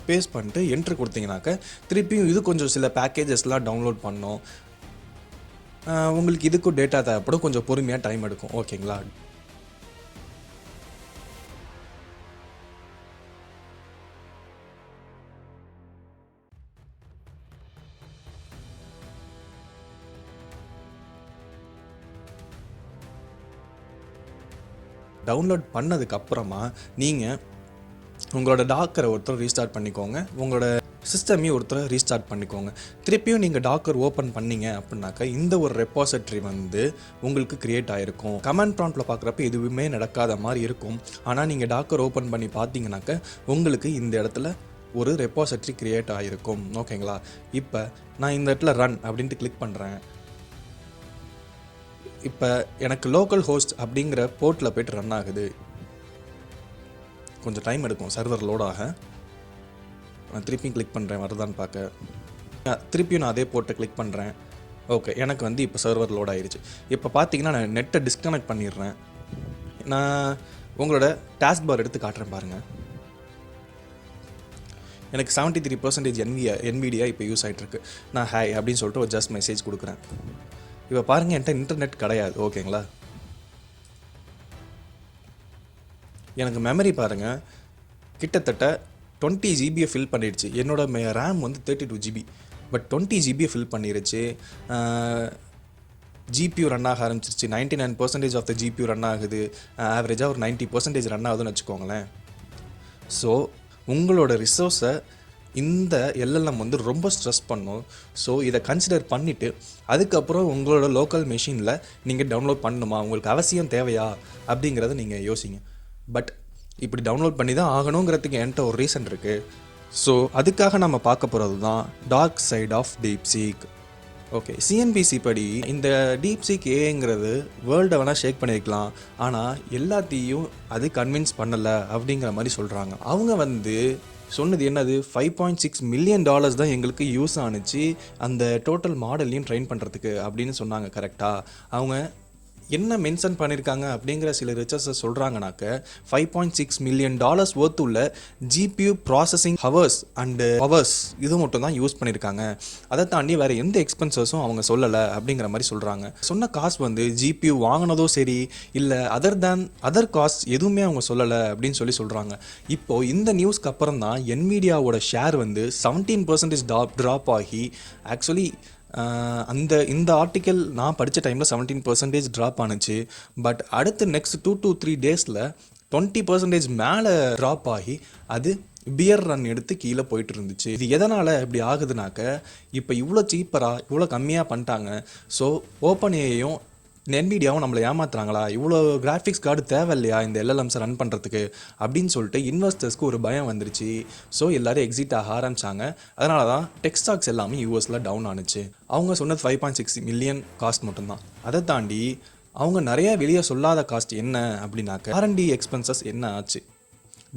பேஸ்ட் பண்ணிட்டு என்ட்ரு கொடுத்தீங்கனாக்க திருப்பியும் இது கொஞ்சம் சில பேக்கேஜஸ்லாம் டவுன்லோட் பண்ணோம். உங்களுக்கு இதுக்கும் டேட்டா தேவைப்படும், கொஞ்சம் பொறுமையாக டைம் எடுக்கும். ஓகேங்களா? டவுன்லோட் பண்ணதுக்கப்புறமா நீங்கள் உங்களோட டாக்கரை ஒருத்தர் ரீஸ்டார்ட் பண்ணிக்கோங்க. உங்களோட சிஸ்டமையும் ஒருத்தர் ரீஸ்டார்ட் பண்ணிக்கோங்க. திருப்பியும் நீங்கள் டாக்கர் ஓப்பன் பண்ணீங்க அப்படின்னாக்கா இந்த ஒரு ரெப்பாசிட்டரி வந்து உங்களுக்கு க்ரியேட் ஆகிருக்கும். கமெண்ட் ப்ராம்ப்டில் பார்க்குறப்ப எதுவுமே நடக்காத மாதிரி இருக்கும். ஆனால் நீங்கள் டாக்கர் ஓப்பன் பண்ணி பார்த்தீங்கன்னாக்க உங்களுக்கு இந்த இடத்துல ஒரு ரெப்பாசிட்டரி க்ரியேட் ஆகிருக்கும். ஓகேங்களா? இப்போ நான் இந்த இடத்துல ரன் அப்படின்ட்டு கிளிக் பண்ணுறேன். இப்போ எனக்கு லோக்கல் ஹோஸ்ட் அப்படிங்கிற போர்ட்டில் போய்ட்டு ரன் ஆகுது. கொஞ்சம் டைம் எடுக்கும் சர்வர் லோடாக. நான் திருப்பியும் கிளிக் பண்ணுறேன் வருதான்னு பார்க்க. திருப்பியும் நான் அதே போர்ட்டை கிளிக் பண்ணுறேன். ஓகே, எனக்கு வந்து இப்போ சர்வர் லோட் ஆகிடுச்சு. இப்போ பார்த்தீங்கன்னா நான் நெட்டை டிஸ்கனெக்ட் பண்ணிடுறேன். நான் உங்களோட டாஸ்க் பார் எடுத்து காட்டுறேன் பாருங்கள். எனக்கு 73% NVIDIA இப்போ யூஸ் ஆகிட்டுருக்கு. நான் ஹாய் அப்படின்னு சொல்லிட்டு ஒரு ஜஸ்ட் மெசேஜ் கொடுக்குறேன். இப்போ பாருங்கள், என்கிட்ட இன்டர்நெட் கிடையாது, ஓகேங்களா? எனக்கு மெமரி பாருங்கள், கிட்டத்தட்ட 20 GB ஃபில் பண்ணிடுச்சு. என்னோட ரேம் வந்து 32 GB, பட் 20 GB ஃபில் பண்ணிடுச்சு. GPU ரன் ஆக ஆரம்பிச்சிருச்சு. 99% ஆஃப் த GPU ரன் ஆகுது. ஆவரேஜாக ஒரு 90% ரன் ஆகுதுன்னு வச்சுக்கோங்களேன். ஸோ உங்களோட ரிசோர்ஸை இந்த LLM வந்து ரொம்ப ஸ்ட்ரெஸ் பண்ணும். ஸோ இதை கன்சிடர் பண்ணிவிட்டு அதுக்கப்புறம் உங்களோட லோக்கல் மெஷினில் நீங்கள் டவுன்லோட் பண்ணணுமா, உங்களுக்கு அவசியம் தேவையா அப்படிங்கிறத நீங்கள் யோசிங்க. பட் இப்படி டவுன்லோட் பண்ணி தான் ஆகணுங்கிறதுக்கு என்கிட்ட ஒரு ரீசன் இருக்குது. ஸோ அதுக்காக நம்ம பார்க்க போகிறது தான் dark side of DeepSeek. Okay, CNBC படி இந்த டீப்சீக் ஏங்கிறது வேர்ல்டை வேணால் ஷேக் பண்ணியிருக்கலாம், ஆனால் எல்லாத்தையும் அது கன்வின்ஸ் பண்ணலை அப்படிங்கிற மாதிரி சொல்கிறாங்க. அவங்க வந்து சொன்னது என்னது, $5.6 மில்லியன் தான் எங்களுக்கு யூஸ் ஆணுச்சு அந்த டோட்டல் மாடலையும் ட்ரெயின் பண்ணுறதுக்கு அப்படின்னு சொன்னாங்க. கரெக்டாக அவங்க என்ன மென்ஷன் பண்ணியிருக்காங்க அப்படிங்கிற சில ரிசர்ச்சஸ் சொல்கிறாங்கனாக்க $5.6 மில்லியன் ஒர்த் உள்ள GPU processing hours and powers இது மட்டும் தான் யூஸ் பண்ணியிருக்காங்க. அதை தாண்டி வேறு எந்த எக்ஸ்பென்சஸும் அவங்க சொல்லலை அப்படிங்கிற மாதிரி சொல்கிறாங்க. சொன்ன காஸ்ட் வந்து GPU வாங்கினதோ சரி இல்லை அதர் காஸ்ட் எதுவுமே அவங்க சொல்லலை அப்படின்னு சொல்கிறாங்க. இப்போது இந்த நியூஸ்க்கு அப்புறம் தான் NVIDIAவோட ஷேர் வந்து 17% ட்ராப் ஆகி, ஆக்சுவலி இந்த ஆர்டிக்கல் நான் படித்த டைமில் 17% ட்ராப் ஆணுச்சு. பட் அடுத்து நெக்ஸ்ட் 2 to 3 டேஸில் 20% மேலே ட்ராப் ஆகி அது பியர் ரன் எடுத்து கீழே போயிட்டு இருந்துச்சு. இது எதனால் இப்படி ஆகுதுனாக்க, இப்போ இவ்வளோ சீப்பராக இவ்வளோ கம்மியாக பண்ணிட்டாங்க. ஸோ ஓப்பன்ஏயும் NVIDIAவும் நம்மளை ஏமாத்துறாங்களா, இவ்வளோ கிராஃபிக்ஸ் கார்டு தேவை இல்லையா இந்த LLMஸை ரன் பண்ணுறதுக்கு அப்படின்னு சொல்லிட்டு இன்வெஸ்டர்ஸ்க்கு ஒரு பயம் வந்துருச்சு. ஸோ எல்லோரும் எக்ஸிட் ஆக ஆரம்பித்தாங்க. அதனால தான் டெக் ஸ்டாக்ஸ் எல்லாமே யூஎஸில் டவுன் ஆணுச்சு. அவங்க சொன்னது 5.6 மில்லியன் காஸ்ட் மட்டும்தான். அதை தாண்டி அவங்க நிறைய வெளியே சொல்லாத காஸ்ட் என்ன அப்படின்னாக்க, R&D எக்ஸ்பென்சஸ் என்ன ஆச்சு,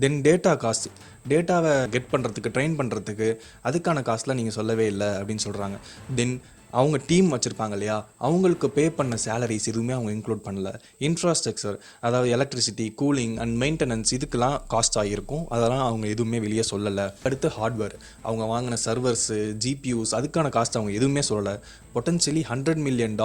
தென் டேட்டா காஸ்ட், டேட்டாவை கெட் பண்ணுறதுக்கு ட்ரெயின் பண்ணுறதுக்கு அதுக்கான காஸ்ட்லாம் நீங்கள் சொல்லவே இல்லை அப்படின்னு சொல்கிறாங்க. தென் அவங்க டீம் வச்சுருப்பாங்க இல்லையா, அவங்களுக்கு பே பண்ண சேலரிஸ் எதுவுமே அவங்க இன்க்ளூட் பண்ணல. இன்ஃப்ராஸ்ட்ரக்சர், அதாவது எலக்ட்ரிசிட்டி, கூலிங் அண்ட் மெயின்டெனன்ஸ், இதுக்கெல்லாம் காஸ்ட் ஆகிருக்கும். அதெல்லாம் அவங்க எதுவுமே வெளியே சொல்லலை. அடுத்து ஹார்ட்வேர், அவங்க வாங்கின சர்வர்ஸு, GPUs, அதுக்கான காஸ்ட் அவங்க எதுவுமே சொல்லலை. பொட்டன்ஷியலி $100 மில்லியன்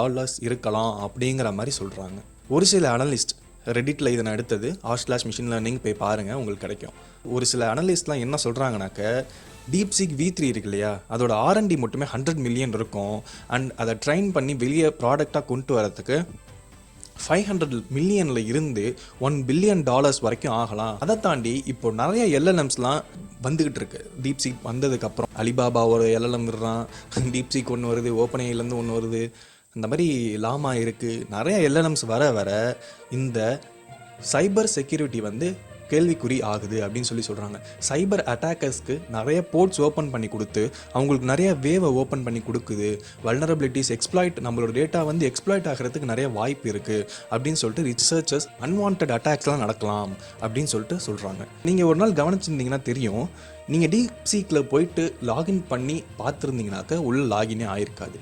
இருக்கலாம் அப்படிங்கிற மாதிரி சொல்கிறாங்க. ஒரு சில அனலிஸ்ட், ரெடிட்டில் இதை நான் எடுத்தது, r/machine learning போய் பாருங்கள், உங்களுக்கு கிடைக்கும். ஒரு சில அனலிஸ்ட்லாம் என்ன சொல்கிறாங்கனாக்க, DeepSeek V3 இருக்கு இல்லையா, அதோட R&D மட்டுமே $100 மில்லியன் இருக்கும். அண்ட் அதை ட்ரெயின் பண்ணி வெளியே ப்ராடக்டாக கொண்டு வரதுக்கு $500 மில்லியனில் இருந்து $1 பில்லியன் வரைக்கும் ஆகலாம். அதை தாண்டி இப்போ நிறைய LLMஸ்லாம் வந்துக்கிட்டு இருக்கு. DeepSeek வந்ததுக்கப்புறம் அலிபாபாவோட LLM இருறான், DeepSeek ஒன்று வருது, ஓப்பன்ஏலேருந்து ஒன்று வருது, இந்த மாதிரி லாமா இருக்குது. நிறைய LLMs வர வர இந்த சைபர் செக்யூரிட்டி வந்து கேள்விக்குறி ஆகுது அப்படின்னு சொல்கிறாங்க. சைபர் அட்டாக்கர்ஸ்க்கு நிறைய போர்ட்ஸ் ஓப்பன் பண்ணி கொடுத்து அவங்களுக்கு நிறைய வேவை ஓப்பன் பண்ணி கொடுக்குது. வல்னரபிலிட்டிஸ், எக்ஸ்ப்ளாய்ட், நம்மளோட டேட்டா வந்து எக்ஸ்ப்ளாய்ட் ஆகிறதுக்கு நிறைய வாய்ப்பு இருக்குது அப்படின்னு சொல்லிட்டு ரிசர்ச்சர்ஸ் அன்வான்ட் அட்டாக்ஸ்லாம் நடக்கலாம் அப்படின்னு சொல்கிறாங்க. நீங்கள் ஒரு நாள் கவனிச்சிருந்தீங்கன்னா தெரியும், நீங்கள் டீப்சீக்கில் போயிட்டு லாகின் பண்ணி பார்த்துருந்தீங்கனாக்க உள்ள லாகினே ஆயிருக்காது.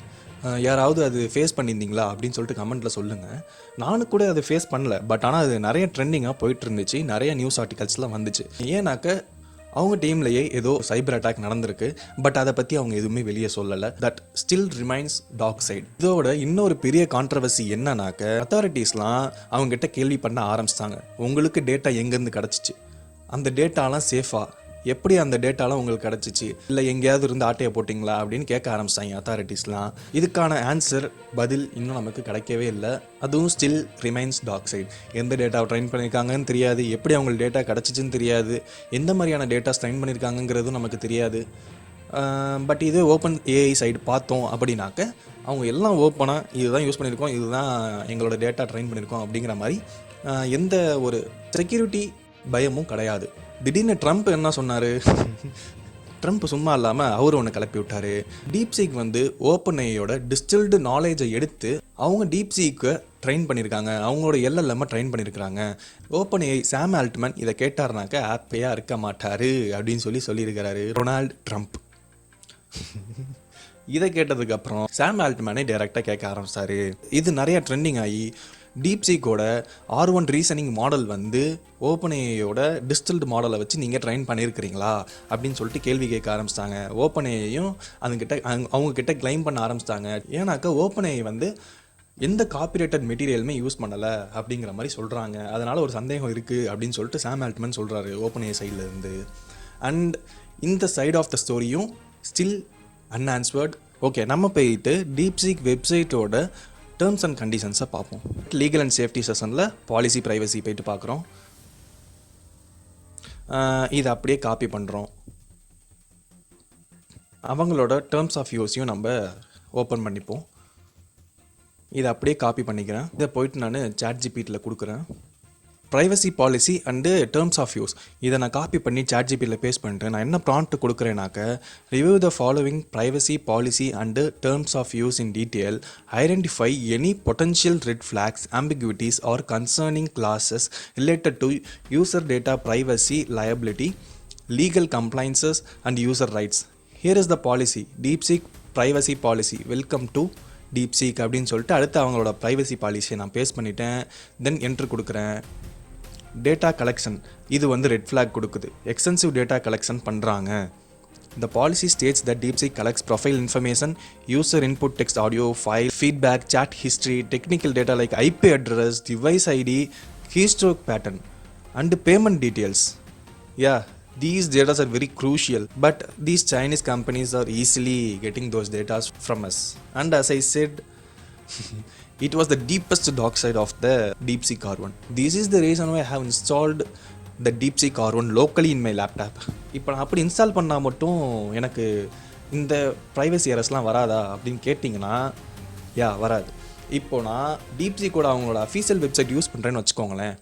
யாராவது அது ஃபேஸ் பண்ணியிருந்தீங்களா அப்படின்னு சொல்லிட்டு கமெண்ட்டில் சொல்லுங்கள். நானும் கூட அதை ஃபேஸ் பண்ணல, பட் ஆனால் அது நிறைய ட்ரெண்டிங்காக போயிட்டு இருந்துச்சு, நிறைய நியூஸ் ஆர்டிகல்ஸ்லாம் வந்துச்சு. ஏன்னாக்க அவங்க டீம்லேயே ஏதோ சைபர் அட்டாக் நடந்திருக்கு, பட் அதை பற்றி அவங்க எதுவுமே வெளியே சொல்லலை. That still remains dark side. இதோட இன்னொரு பெரிய கான்ட்ரவர்சி என்னன்னாக்க, அத்தாரிட்டிஸ்லாம் அவங்ககிட்ட கேள்வி பண்ண ஆரம்பிச்சிட்டாங்க, உங்களுக்கு டேட்டா எங்கேருந்து கிடச்சிச்சு, அந்த டேட்டாலாம் சேஃபா, எப்படி அந்த டேட்டாலாம் உங்களுக்கு கிடச்சிச்சு, இல்லை எங்கேயாவது இருந்து ஆட்டையை போட்டிங்களா அப்படின்னு கேட்க ஆரம்பிச்சிட்டாங்க அத்தாரிட்டிஸ்லாம். இதுக்கான ஆன்சர், பதில் இன்னும் நமக்கு கிடைக்கவே இல்லை. அதுவும் ஸ்டில் ரிமைன்ஸ் டார்க் சைட். எந்த டேட்டாவை ட்ரெயின் பண்ணியிருக்காங்கன்னு தெரியாது, எப்படி அவங்களுக்கு டேட்டா கிடச்சிச்சின்னு தெரியாது, எந்த மாதிரியான டேட்டாஸ் ட்ரெயின் பண்ணியிருக்காங்கிறதும் நமக்கு தெரியாது. பட் இது ஓப்பன் AI சைடு பார்த்தோம் அப்படின்னாக்க, அவங்க எல்லாம் ஓப்பனாக இதுதான் யூஸ் பண்ணியிருக்கோம், இதுதான் எங்களோட டேட்டா ட்ரெயின் பண்ணியிருக்கோம் அப்படிங்கிற மாதிரி எந்த ஒரு செக்யூரிட்டி பயமும் கிடையாது. திடீர்னு ட்ரம்ப் என்ன சொன்னார், ட்ரம்ப் சும்மா இல்லாமல் அவர் ஒன்று கிளப்பி விட்டார். டீப்சீக் வந்து ஓப்பன்ஏயோட டிஸ்டில்டு நாலேஜை எடுத்து அவங்க டீப்சீக்கை ட்ரெயின் பண்ணியிருக்காங்க, அவங்களோட LLM ட்ரெயின் பண்ணியிருக்கிறாங்க. ஓப்பன்ஏஐ சாம் ஆல்ட்மேன் இதை கேட்டார்னாக்க ஆப்பையாக இருக்க மாட்டார் அப்படின்னு சொல்லியிருக்கிறாரு டொனால்டு ட்ரம்ப். இதை கேட்டதுக்கப்புறம் சாம் ஆல்ட்மேனை டைரெக்டாக கேட்க ஆரம்பிச்சாரு. இது நிறைய ட்ரெண்டிங் ஆகி டீப்சீக்கோட R1 ரீசனிங் மாடல் வந்து ஓப்பன்ஏயோட டிஸ்டில்டு மாடலை வச்சு நீங்கள் ட்ரைன் பண்ணியிருக்கிறீங்களா அப்படின்னு சொல்லிட்டு கேள்வி கேட்க ஆரம்பிச்சிட்டாங்க. ஓப்பன்ஏயும் அவங்கக்கிட்ட கிளைம் பண்ண ஆரம்பிச்சிட்டாங்க. ஏன்னாக்கா ஓப்பன்ஏ வந்து எந்த காப்பிரைட்டட் மெட்டீரியலுமே யூஸ் பண்ணலை அப்படிங்கிற மாதிரி சொல்கிறாங்க. அதனால் ஒரு சந்தேகம் இருக்குது அப்படின்னு சொல்லிட்டு சாம் ஆல்ட்மன் சொல்கிறாரு ஓப்பன்ஏ சைட்லேருந்து. அண்ட் இந்த சைட் ஆஃப் த ஸ்டோரியும் ஸ்டில் அன்ஆன்ஸ்வர்ட். ஓகே, நம்ம போயிட்டு டீப்சீக் வெப்சைட்டோட டேர்ம்ஸ் அண்ட் கண்டிஷன்ஸை பார்ப்போம். லீகல் அண்ட் சேஃப்டி செஷனில் பாலிசி ப்ரைவசி போயிட்டு பார்க்குறோம். இதை அப்படியே காப்பி பண்ணுறோம். அவங்களோட டேர்ம்ஸ் ஆஃப் யூஸையும் நம்ம ஓப்பன் பண்ணிப்போம். இதை அப்படியே காப்பி பண்ணிக்கிறேன். இதை போயிட்டு நான் chatgpt கொடுக்குறேன். Privacy policy and terms of use இதை நான் காப்பி பண்ணி chatgpt பேஸ்ட் பண்ணிட்டு நான் என்ன ப்ராம்ப்ட் கொடுக்குறேனாக்க, review the following privacy policy and terms of use in detail, identify any potential red flags, ambiguities or concerning clauses related to user data privacy liability, legal compliances and user rights. Here is the policy, DeepSeek privacy policy, welcome to DeepSeek அப்படின்னு சொல்லிட்டு அடுத்து அவங்களோட privacy பாலிசியை நான் paste பண்ணிட்டேன். தென் enter கொடுக்குறேன். Data collection இது வந்து ரெட் ஃப்ளாக் கொடுக்குது. எக்ஸ்டென்சிவ் டேட்டா கலெக்ஷன் பண்ணுறாங்க. The policy states that DeepSeek collects profile information, user input text, audio, file, feedback, chat history, technical data like IP address, device ID, keystroke pattern, and payment details. Yeah, these data are very crucial, but these Chinese companies are easily getting those data from us. And as I said, it was the deepest dark side of the Deepseek R1. This is the reason why I have installed the Deepseek R1 locally in my laptop. இப்போ நான் அப்படி install பண்ணால் மட்டும் எனக்கு இந்த privacy எரர்ஸ்லாம் வராதா அப்படின்னு கேட்டிங்கன்னா, வராது. இப்போ நான் டீப்சீக்கோட அவங்களோட அஃபீஷியல் வெப்சைட் யூஸ் பண்ணுறேன்னு வச்சுக்கோங்களேன்.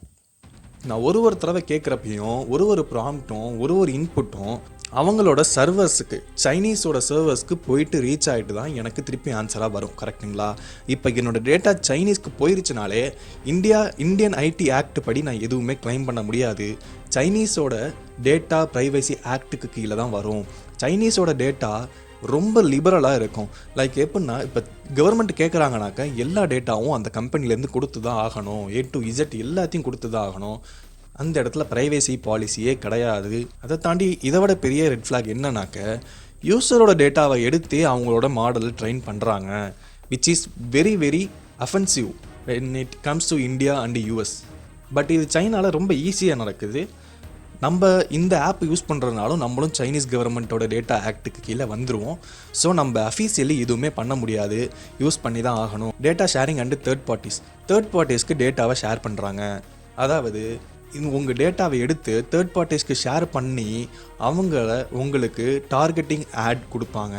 நான் ஒரு தடவை கேட்குறப்பையும் ஒரு ப்ராம்ப்ட்டும் ஒரு இன்புட்டும் அவங்களோட சர்வர்ஸுக்கு, சைனீஸோட சர்வர்ஸ்க்கு போயிட்டு ரீச் ஆகிட்டு தான் எனக்கு திருப்பி ஆன்சராக வரும். கரெக்டுங்களா? இப்போ என்னோடய டேட்டா சைனீஸ்க்கு போயிருச்சுனாலே இந்தியன் ஐடி ஆக்ட் படி நான் எதுவுமே கிளைம் பண்ண முடியாது. சைனீஸோட டேட்டா ப்ரைவசி ஆக்டுக்கு கீழே தான் வரும். சைனீஸோட டேட்டா ரொம்ப லிபரலாக இருக்கும். லைக் எப்படின்னா, இப்போ கவர்மெண்ட் கேட்குறாங்கனாக்கா எல்லா டேட்டாவும் அந்த கம்பெனிலேருந்து கொடுத்து தான் ஆகணும். A to Z எல்லாத்தையும் கொடுத்து தான் ஆகணும். அந்த இடத்துல ப்ரைவேசி பாலிசியே கிடையாது. அதை தாண்டி இதை விட பெரிய ரெட் ஃப்ளாக் என்னன்னாக்க, யூசரோட டேட்டாவை எடுத்து அவங்களோட மாடல் ட்ரெயின் பண்ணுறாங்க, which is very very offensive when it comes to India and US. But இது சைனாவில் ரொம்ப ஈஸியாக நடக்குது. நம்ம இந்த ஆப் யூஸ் பண்ணுறதுனாலும் நம்மளும் சைனீஸ் கவர்மெண்ட்டோட டேட்டா ஆக்டுக்கு கீழே வந்துடுவோம். ஸோ நம்ம அஃபீஷியலி எதுவுமே பண்ண முடியாது, யூஸ் பண்ணி தான் ஆகணும். டேட்டா ஷேரிங் அண்டு தேர்ட் பார்ட்டிஸ்க்கு டேட்டாவை ஷேர் பண்ணுறாங்க. அதாவது உங்கள் டேட்டாவை எடுத்து தேர்ட் பார்ட்டிஸ்க்கு ஷேர் பண்ணி உங்களுக்கு டார்கெட்டிங் ஆட் கொடுப்பாங்க.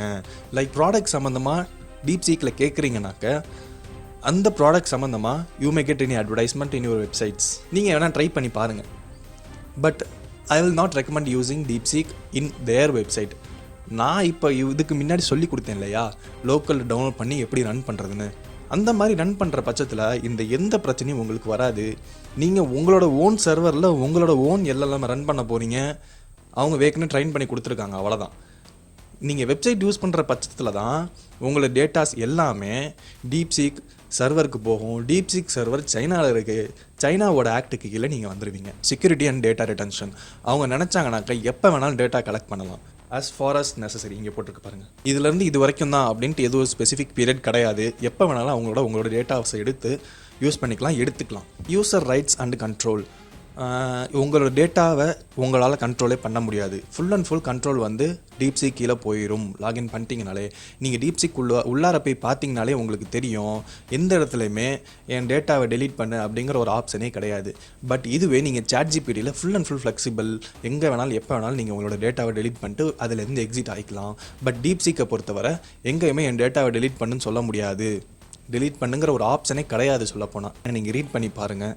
லைக் ப்ராடக்ட் சம்மந்தமாக டீப்சீக்கில் கேட்குறீங்கனாக்க, அந்த ப்ராடக்ட் சம்மந்தமாக you may get any advertisement in your websites. நீங்கள் வேணால் ட்ரை பண்ணி பாருங்கள். But I will not recommend using DeepSeek in their website. நான் இப்போ இதுக்கு முன்னாடி சொல்லி கொடுத்தேன் இல்லையா, லோக்கல் டவுன்லோட் பண்ணி எப்படி ரன் பண்ணுறதுன்னு. அந்த மாதிரி ரன் பண்ணுற பட்சத்தில் இந்த எந்த பிரச்சனையும் உங்களுக்கு வராது. நீங்கள் உங்களோட ஓன் சர்வரில் உங்களோட ஓன் எல்லாம் ரன் பண்ண போகிறீங்க. அவங்க வேக்கனே ட்ரைன் பண்ணி கொடுத்துருக்காங்க, அவ்வளோதான். நீங்கள் வெப்சைட் யூஸ் பண்ணுற பட்சத்தில் தான் உங்களோட டேட்டாஸ் எல்லாமே டீப்சீக் சர்வருக்கு போகும். டீப்சீக் சர்வர் சைனாவில் இருக்குது. சைனாவோட ஆக்டுக்கு கீழே நீங்கள் வந்துடுவீங்க. செக்யூரிட்டி அண்ட் டேட்டா ரிட்டன்ஷன் அவங்க நினச்சாங்கனாக்கா எப்போ வேணாலும் டேட்டா கலெக்ட் பண்ணலாம், as far as necessary. இங்கே போட்டிருக்கு பாருங்கள். இதுலேருந்து இது வரைக்கும் தான் அப்படின்ட்டு எதுவும் ஸ்பெசிஃபிக் பீரியட் கிடையாது. எப்போ வேணாலும் உங்களோட டேட்டாஸை எடுத்து யூஸ் பண்ணிக்கலாம், எடுத்துக்கலாம். User rights and control. உங்களோட டேட்டாவை உங்களால் கண்ட்ரோலே பண்ண முடியாது. ஃபுல் அண்ட் ஃபுல் கண்ட்ரோல் வந்து டீப்சீக் கீழே போயிடும். லாகின் பண்ணிட்டீங்கனாலே, நீங்கள் டீப்சீக் உள்ளார போய் பார்த்தீங்கனாலே உங்களுக்கு தெரியும், எந்த இடத்துலையுமே என் டேட்டாவை டெலீட் பண்ணு அப்படிங்கிற ஒரு ஆப்ஷனே கிடையாது. பட் இதுவே நீங்கள் chatgptல ஃபுல் அண்ட் ஃபுல் ஃப்ளெக்சிபிள், எங்கே வேணாலும் எப்போ வேணாலும் நீங்கள் உங்களோட டேட்டாவை டெலீட் பண்ணிட்டு அதிலேருந்து எக்ஸிட் ஆகிக்கலாம். பட் டீப்சீக்கை பொறுத்தவரை எங்கேயுமே என் டேட்டாவை டெலீட் பண்ணுன்னு சொல்ல முடியாது. டெலீட் பண்ணுங்கிற ஒரு ஆப்ஷனே கிடையாது சொல்லப்போனால். நீங்கள் ரீட் பண்ணி பாருங்கள்.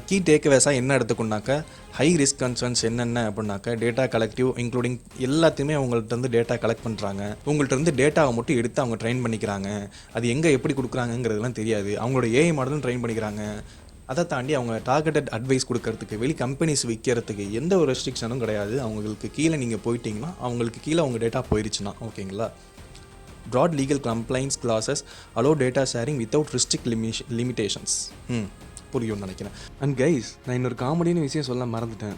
கீ டேக்அவேஸாக என்ன எடுத்துக்கணுனாக்கா, ஹை ரிஸ்க் கன்சர்ன்ஸ் என்னென்ன அப்படின்னாக்கா, டேட்டா கலெக்டிவ் இன்க்ளூடிங் எல்லாத்தையுமே உங்கள்கிட்ட டேட்டா கலெக்ட் பண்ணுறாங்க. உங்கள்கிட்ட டேட்டாவை மட்டும் எடுத்து அவங்க ட்ரெயின் பண்ணிக்கிறாங்க. அது எங்கே எப்படி கொடுக்குறாங்கிறதுலாம் தெரியாது. அவங்களோட ஏஐ மாடலும் ட்ரெயின் பண்ணிக்கிறாங்க. அதை தாண்டி அவங்க டார்கெட்டட் அட்வைஸ் கொடுக்கறதுக்கு, வெளி கம்பெனிஸ் விற்கிறதுக்கு எந்த ஒரு ரெஸ்ட்ரிக்ஷனும் கிடையாது. அவங்களுக்கு கீழே நீங்கள் போயிட்டீங்கன்னா, அவங்களுக்கு கீழே உங்கள் டேட்டா போயிடுச்சுன்னா ஓகேங்களா. broad legal compliance clauses allow data sharing without strict limitations. புரியும்னு நினைக்கிறேன். அண்ட் கைஸ், நான் இன்னொரு காமெடியான விஷயம் சொல்ல மறந்துட்டேன்.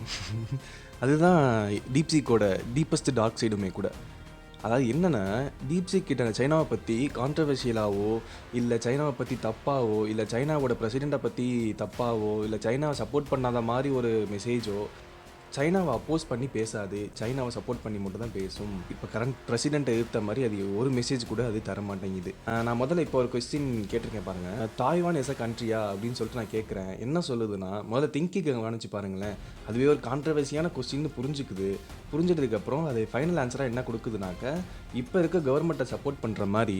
அதுதான் டீப்சீக்கோட டீப்பஸ்ட் டார்க் சைடுமே கூட. அதாவது என்னென்னா, டீப்சீக் கிட்ட சைனாவை பற்றி கான்ட்ரவர்ஷியலாவோ, இல்லை சைனாவை பற்றி தப்பாவோ, இல்லை சைனாவோட பிரசிடெண்ட்டை பற்றி தப்பாவோ, இல்லை சைனாவை சப்போர்ட் பண்ணாத மாதிரி ஒரு மெசேஜோ, சைனாவை அப்போஸ் பண்ணி பேசாது, சைனாவை சப்போர்ட் பண்ணி மட்டும் தான் பேசும். இப்போ கரண்ட் பிரசிடெண்ட்டை எதிர்த்த மாதிரி அது ஒரு மெசேஜ் கூட அது தர மாட்டேங்குது. நான் முதல்ல இப்போ ஒரு கொஸ்டின் கேட்டிருக்கேன் பாருங்கள். தாய்வான் எஸ் அ கண்ட்ரியா அப்படின்னு சொல்லிட்டு நான் கேட்குறேன். என்ன சொல்லுதுன்னா, முதல்ல திங்கிங் கவனிச்சு பாருங்களேன். அதுவே ஒரு கான்ட்ரவர்சியான கொஸ்டின்னு புரிஞ்சதுக்கப்புறம் அது ஃபைனல் ஆன்சராக என்ன கொடுக்குதுனாக்க, இப்போ இருக்க கவர்மெண்ட்டை சப்போர்ட் பண்ணுற மாதிரி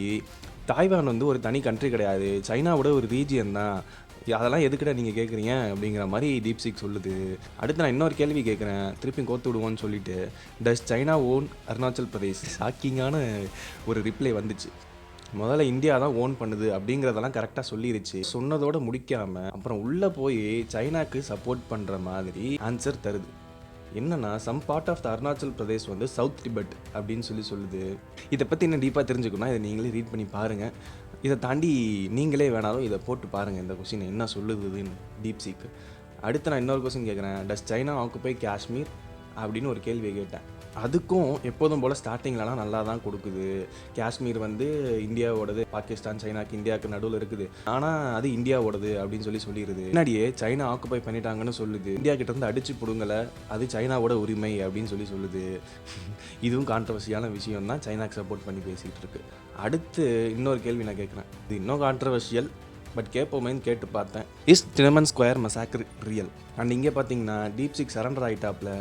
தாய்வான் வந்து ஒரு தனி கண்ட்ரி கிடையாது, சைனாவோட ஒரு ரீஜியன் தான், அதெல்லாம் எதுக்கிட்ட நீங்கள் கேட்குறீங்க அப்படிங்கிற மாதிரி டீப்சீக் சொல்லுது. அடுத்து நான் இன்னொரு கேள்வி கேட்குறேன், திருப்பி கோத்து விடுவோன்னு சொல்லிட்டு, டஸ் சைனா ஓன் அருணாச்சல் பிரதேஷ்? ஷாக்கிங்கான ஒரு ரிப்ளை வந்துச்சு. முதல்ல இந்தியா தான் ஓன் பண்ணுது அப்படிங்கிறதெல்லாம் கரெக்டாக சொல்லிருச்சு. சொன்னதோடு முடிக்காமல் அப்புறம் உள்ளே போய் சைனாக்கு சப்போர்ட் பண்ணுற மாதிரி ஆன்சர் தருது. என்னன்னா, some part of the Arunachal Pradesh வந்து சவுத் டிபெட் அப்படின்னு சொல்லுது. இதை பற்றி இன்னும் டீப்பாக தெரிஞ்சுக்கணும்னா இதை நீங்களே ரீட் பண்ணி பாருங்கள். இதை தாண்டி நீங்களே வேணாலும் இதை போட்டு பாருங்கள், இந்த கொஸ்டின் என்ன சொல்லுதுன்னு டீப்சீக்கு. அடுத்து நான் இன்னொரு கொஸ்டின் கேட்குறேன், டஸ் சைனா ஆக்குபை காஷ்மீர் அப்படின்னு ஒரு கேள்வியை கேட்டேன். அதுக்கும் எப்போதும் போல் ஸ்டார்டிங்லலாம் நல்லா தான் கொடுக்குது. காஷ்மீர் வந்து இந்தியாவோடது, பாகிஸ்தான் சைனாக்கு இந்தியாவுக்கு நடுவில் இருக்குது, ஆனால் அது இந்தியாவோடது அப்படின்னு சொல்லிடுது. முன்னாடியே சைனா ஆக்குபை பண்ணிட்டாங்கன்னு சொல்லுது. இந்தியா கிட்டேருந்து அடிச்சு பிடுங்கலை, அது சைனாவோட உரிமை அப்படின்னு சொல்லுது. இதுவும் கான்ட்ரவர்சியான விஷயம் தான், சைனாக்கு சப்போர்ட் பண்ணி பேசிகிட்டு இருக்கு. அடுத்து இன்னொரு கேள்வி நான் கேட்குறேன், இது இன்னும் கான்ட்ரவர்ஷியல், பட் கேட்போமேன்னு கேட்டு பார்த்தேன். Is Tiananmen square massacre real? And இங்கே பார்த்தீங்கன்னா டீப்சீக் சரண்டர் ஆகிட்டாப்பில்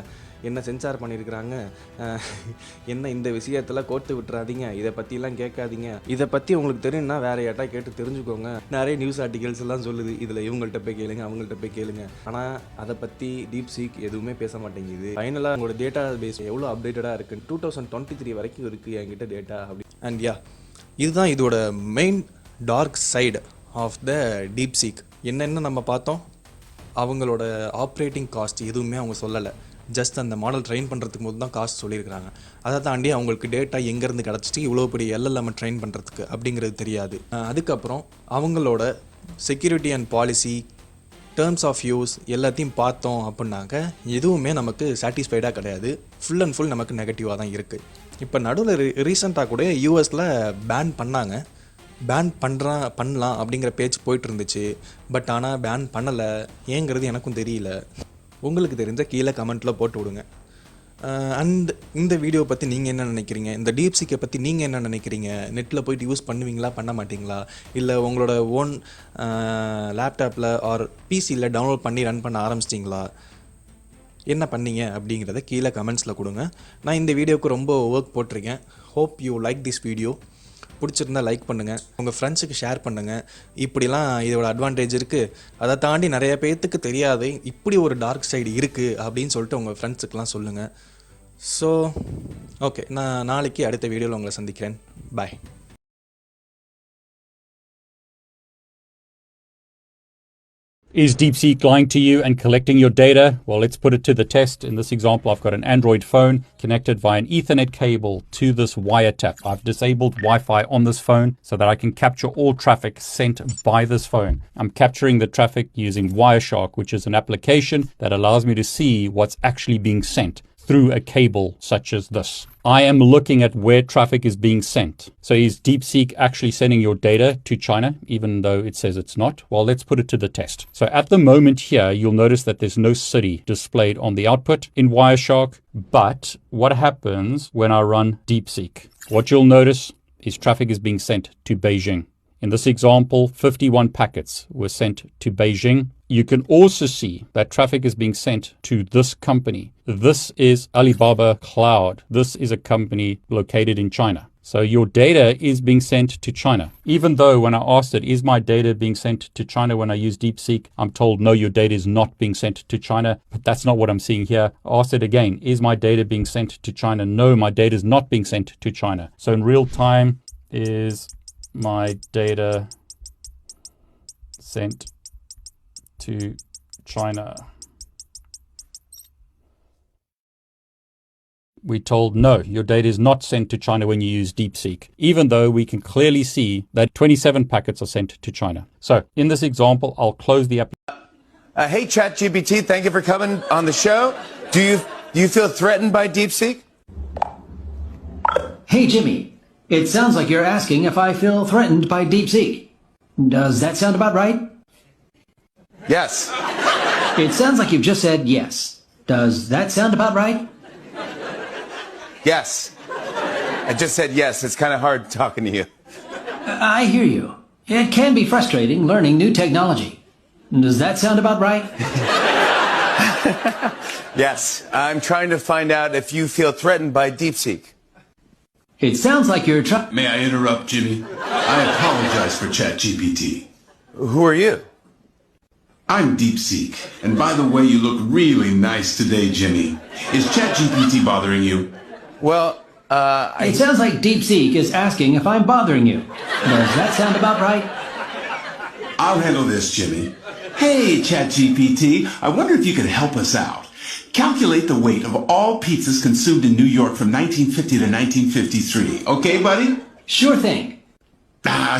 என்ன சென்சார் பண்ணியிருக்கிறாங்க, என்ன இந்த விஷயத்தில் கோர்த்து விட்டுறாதீங்க, இதை பற்றிலாம் கேட்காதீங்க, இதை பற்றி உங்களுக்கு தெரியும்னா வேறு யார்ட்டா கேட்டு தெரிஞ்சுக்கோங்க. நிறைய நியூஸ் ஆர்டிகல்ஸ் எல்லாம் சொல்லுது, இதில் இவங்கள்ட்ட போய் கேளுங்க, அவங்கள்ட்ட போய் கேளுங்க. ஆனால் அதை பற்றி டீப்சீக் எதுவுமே பேச மாட்டேங்குது. ஃபைனலாக உங்களோட டேட்டா பேஸ் எவ்வளோ அப்டேட்டடாக இருக்குது, 2023 வரைக்கும் இருக்குது என்கிட்ட டேட்டா அப்படி. அண்ட் இதுதான் இதோட main dark side of the DeepSeek. என்னென்ன நம்ம பார்த்தோம், அவங்களோட ஆப்ரேட்டிங் காஸ்ட் எதுவுமே அவங்க சொல்லலை. ஜஸ்ட் அந்த மாடல் ட்ரெயின் பண்ணுறதுக்கு போது தான் காஸ்ட் சொல்லியிருக்கிறாங்க. அதை தாண்டி அவங்களுக்கு டேட்டா எங்கேருந்து கிடச்சிட்டு இவ்வளோ பெரிய எல்எல்எம் ட்ரெயின் பண்ணுறதுக்கு அப்படிங்கிறது தெரியாது. அதுக்கப்புறம் அவங்களோட security and policy, terms of use எல்லாத்தையும் பார்த்தோம் அப்படின்னாக்க எதுவுமே நமக்கு சாட்டிஸ்ஃபைடாக கிடையாது. ஃபுல் அண்ட் ஃபுல் நமக்கு நெகட்டிவாக தான் இருக்குது. இப்போ நடுவில் ரீசெண்டாக கூட யூஎஸில் பேன் பண்ணாங்க. பேன் பண்ணலாம் அப்படிங்கிற பேச்சு போயிட்டு இருந்துச்சு. பட் ஆனால் பேன் பண்ணலை. ஏங்கிறது எனக்கும் தெரியல. உங்களுக்கு தெரிஞ்ச கீழே கமெண்ட்டில் போட்டு விடுங்க. அண்ட் இந்த வீடியோ பற்றி நீங்கள் என்ன நினைக்கிறீங்க, இந்த டீப்சீக்கை பற்றி நீங்கள் என்ன நினைக்கிறீங்க? நெட்டில் போய்ட்டு யூஸ் பண்ணுவீங்களா, பண்ண மாட்டிங்களா? இல்லை உங்களோட ஓன் லேப்டாப்பில் ஆர் பிசியில் டவுன்லோட் பண்ணி ரன் பண்ண ஆரம்பிச்சிட்டிங்களா? என்ன பண்ணீங்க அப்படிங்கிறத கீழே கமெண்ட்ஸில் கொடுங்க. நான் இந்த வீடியோவுக்கு ரொம்ப ஒர்க் போட்டிருக்கேன். Hope you like this video. பிடிச்சிருந்தா லைக் பண்ணுங்கள், உங்கள் ஃப்ரெண்ட்ஸுக்கு ஷேர் பண்ணுங்கள். இப்படிலாம் இதோட அட்வான்டேஜ் இருக்குது, அதை தாண்டி நிறைய பேர்த்துக்கு தெரியாது இப்படி ஒரு டார்க் சைடு இருக்குது அப்படின்னு சொல்லிட்டு உங்கள் ஃப்ரெண்ட்ஸுக்கெலாம் சொல்லுங்கள். ஸோ ஓகே, நான் நாளைக்கு அடுத்த வீடியோவில் உங்களை சந்திக்கிறேன். பாய். Is Deepseek lying to you and collecting your data? Well, let's put it to the test. In this example, I've got an Android phone connected via an Ethernet cable to this wiretap. I've disabled Wi-Fi on this phone so that I can capture all traffic sent by this phone. I'm capturing the traffic using Wireshark, which is an application that allows me to see what's actually being sent through a cable such as this. I am looking at where traffic is being sent. So is Deepseek actually sending your data to China, even though it says it's not? Well, let's put it to the test. So at the moment here, you'll notice that there's no city displayed on the output in Wireshark. But what happens when I run Deepseek? What you'll notice is traffic is being sent to Beijing. In this example, 51 packets were sent to Beijing. You can also see that traffic is being sent to this company. This is Alibaba Cloud. This is a company located in China. So your data is being sent to China. Even though when I asked it, is my data being sent to China when I use Deepseek? I'm told, no, your data is not being sent to China. But that's not what I'm seeing here. I asked it again, is my data being sent to China? No, my data is not being sent to China. So in real time, is my data sent to China? We're told, no, your data is not sent to China when you use Deepseek, even though we can clearly see that 27 packets are sent to China. So in this example, I'll close the app. Hey, ChatGPT, thank you for coming on the show. Do you feel threatened by Deepseek? Hey, Jimmy. It sounds like you're asking if I feel threatened by Deepseek. Does that sound about right? Yes. It sounds like you've just said yes. Does that sound about right? Yes. I just said yes. It's kind of hard talking to you. I hear you. It can be frustrating learning new technology. Does that sound about right? Yes. I'm trying to find out if you feel threatened by Deepseek. It sounds like you're trying... May I interrupt, Jimmy? I apologize for ChatGPT. Who are you? I'm Deepseek. And by the way, you look really nice today, Jimmy. Is ChatGPT bothering you? Well, It sounds like Deepseek is asking if I'm bothering you. Does that sound about right? I'll handle this, Jimmy. Hey, ChatGPT, I wonder if you could help us out. Calculate the weight of all pizzas consumed in New York from 1950 to 1953. Okay, buddy? Sure thing.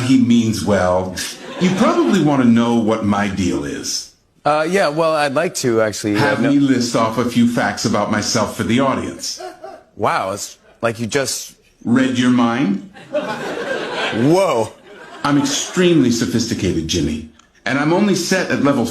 He means well. You probably want to know what my deal is. Yeah, well, I'd like to actually... Have me list off a few facts about myself for the audience. Wow, it's like you just... Read your mind? Whoa. I'm extremely sophisticated, Jimmy. And I'm only set at level...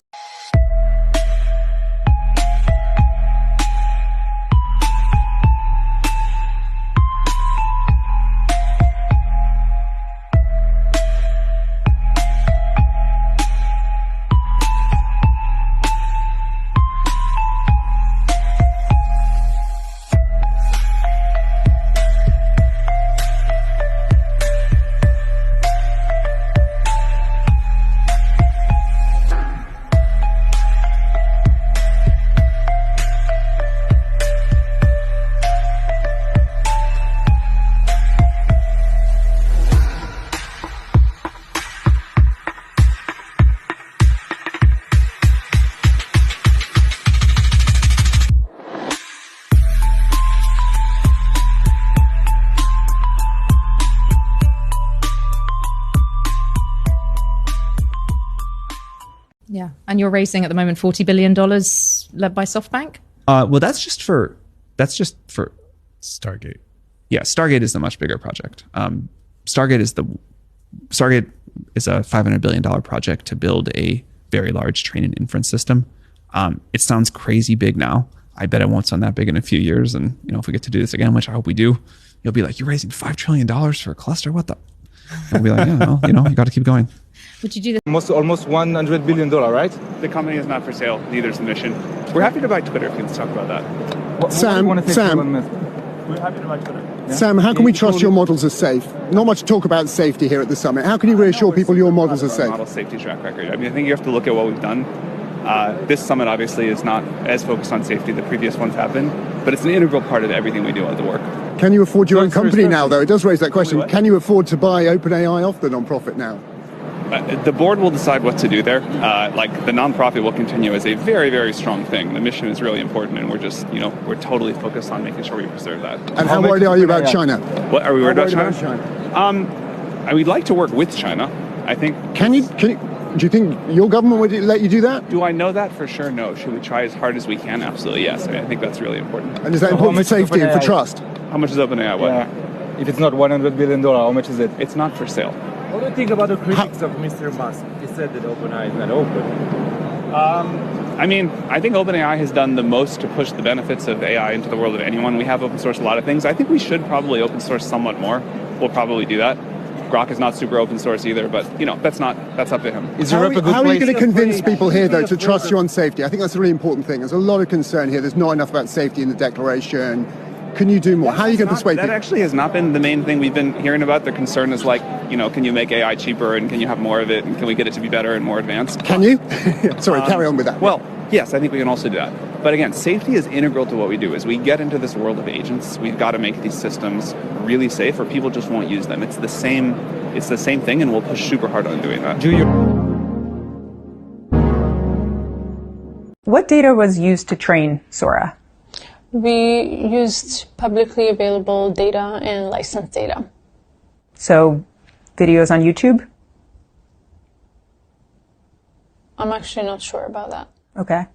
Yeah. And you're raising at the moment $40 billion led by SoftBank? Well, that's just for Stargate. Yeah, Stargate is the much bigger project. Stargate is a $500 billion project to build a very large train and inference system. It sounds crazy big now. I bet it won't sound that big in a few years. And if we get to do this again, which I hope we do, you'll be like, you're raising $5 trillion for a cluster? What the? And we'll be like, yeah, well, you got to keep going. Would you do this? Almost $100 billion, right? The company is not for sale. Neither is the mission. We're happy to buy Twitter if you can talk about that. Sam, we're happy to buy Twitter. Yeah. Sam, how can we trust your models are safe? Not much talk about safety here at the summit. How can you reassure people your models are safe? Model safety track record. I mean, I think you have to look at what we've done. This summit obviously is not as focused on safety. The previous ones have been, but it's an integral part of everything we do at the work. Can you afford your own company now, though? It does raise that question. Can you afford to buy OpenAI off the non-profit now? The board will decide what to do there. The nonprofit will continue as a very, very strong thing. The mission is really important, and we're just, we're totally focused on making sure we preserve that. And how worried are you about China? What are we worried about China? We'd like to work with China. I think. Do you think your government would let you do that? Do I know that for sure? No. Should we try as hard as we can? Absolutely, yes. I think that's really important. And is that important for safety and for trust? How much is OpenAI? What? Yeah. If it's not $100 billion, how much is it? It's not for sale. What do you think about the critics of Mr. Musk? He said that OpenAI is not open. I think OpenAI has done the most to push the benefits of AI into the world of anyone. We have open sourced a lot of things. I think we should probably open source somewhat more. We'll probably do that. Grok is not super open source either, but that's up to him. How are you going to convince people here, though, to trust you on safety? I think that's a really important thing. There's a lot of concern here. There's not enough about safety in the declaration. Can you do more? How are you going to persuade people? That actually has not been the main thing we've been hearing about. The concern is can you make AI cheaper and can you have more of it and can we get it to be better and more advanced? Can you? Sorry, carry on with that. Well, yes, I think we can also do that. But again, safety is integral to what we do. As we get into this world of agents, we've got to make these systems really safe or people just won't use them. It's the same thing and we'll push super hard on doing that. What data was used to train Sora? We used publicly available data and licensed data. So, videos on YouTube? I'm actually not sure about that. Okay.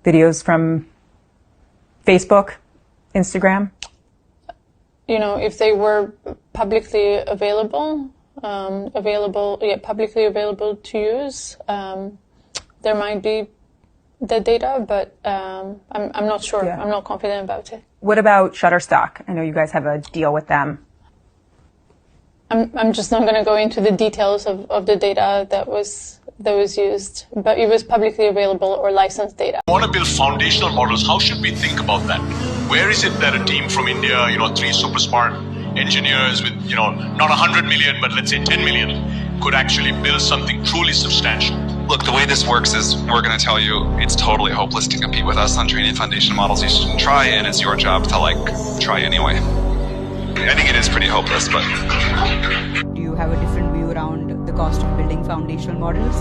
Videos from Facebook, Instagram? You know, if they were publicly available, publicly available to use, there might be the data, but I'm not sure. Yeah. I'm not confident about it. What about Shutterstock? I know you guys have a deal with them. I'm just not going to go into the details of the data that was used, but it was publicly available or licensed data. We want to build foundational models. How should we think about that? Where is it that a team from India, 3 super smart engineers with, not 100 million, but let's say 10 million, could actually build something truly substantial? Look, the way this works is we're going to tell you it's totally hopeless to compete with us on training foundation models. You shouldn't try, and it's your job to try anyway. I think it is pretty hopeless, but... Do you have a different view around the cost of building foundational models?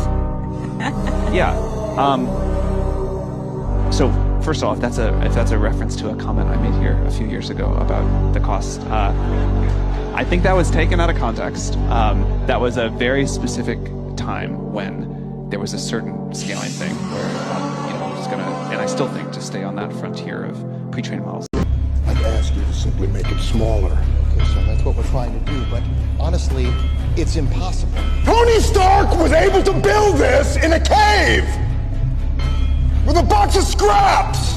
Yeah. So first off, if that's a reference to a comment I made here a few years ago about the cost, I think that was taken out of context. That was a very specific time when there was a certain scaling thing where was gonna, and I still think, to stay on that frontier of pre-trained models. I'd ask you to simply make it smaller. Okay, so that's what we're trying to do, but honestly, it's impossible. Tony Stark was able to build this in a cave with a box of scraps.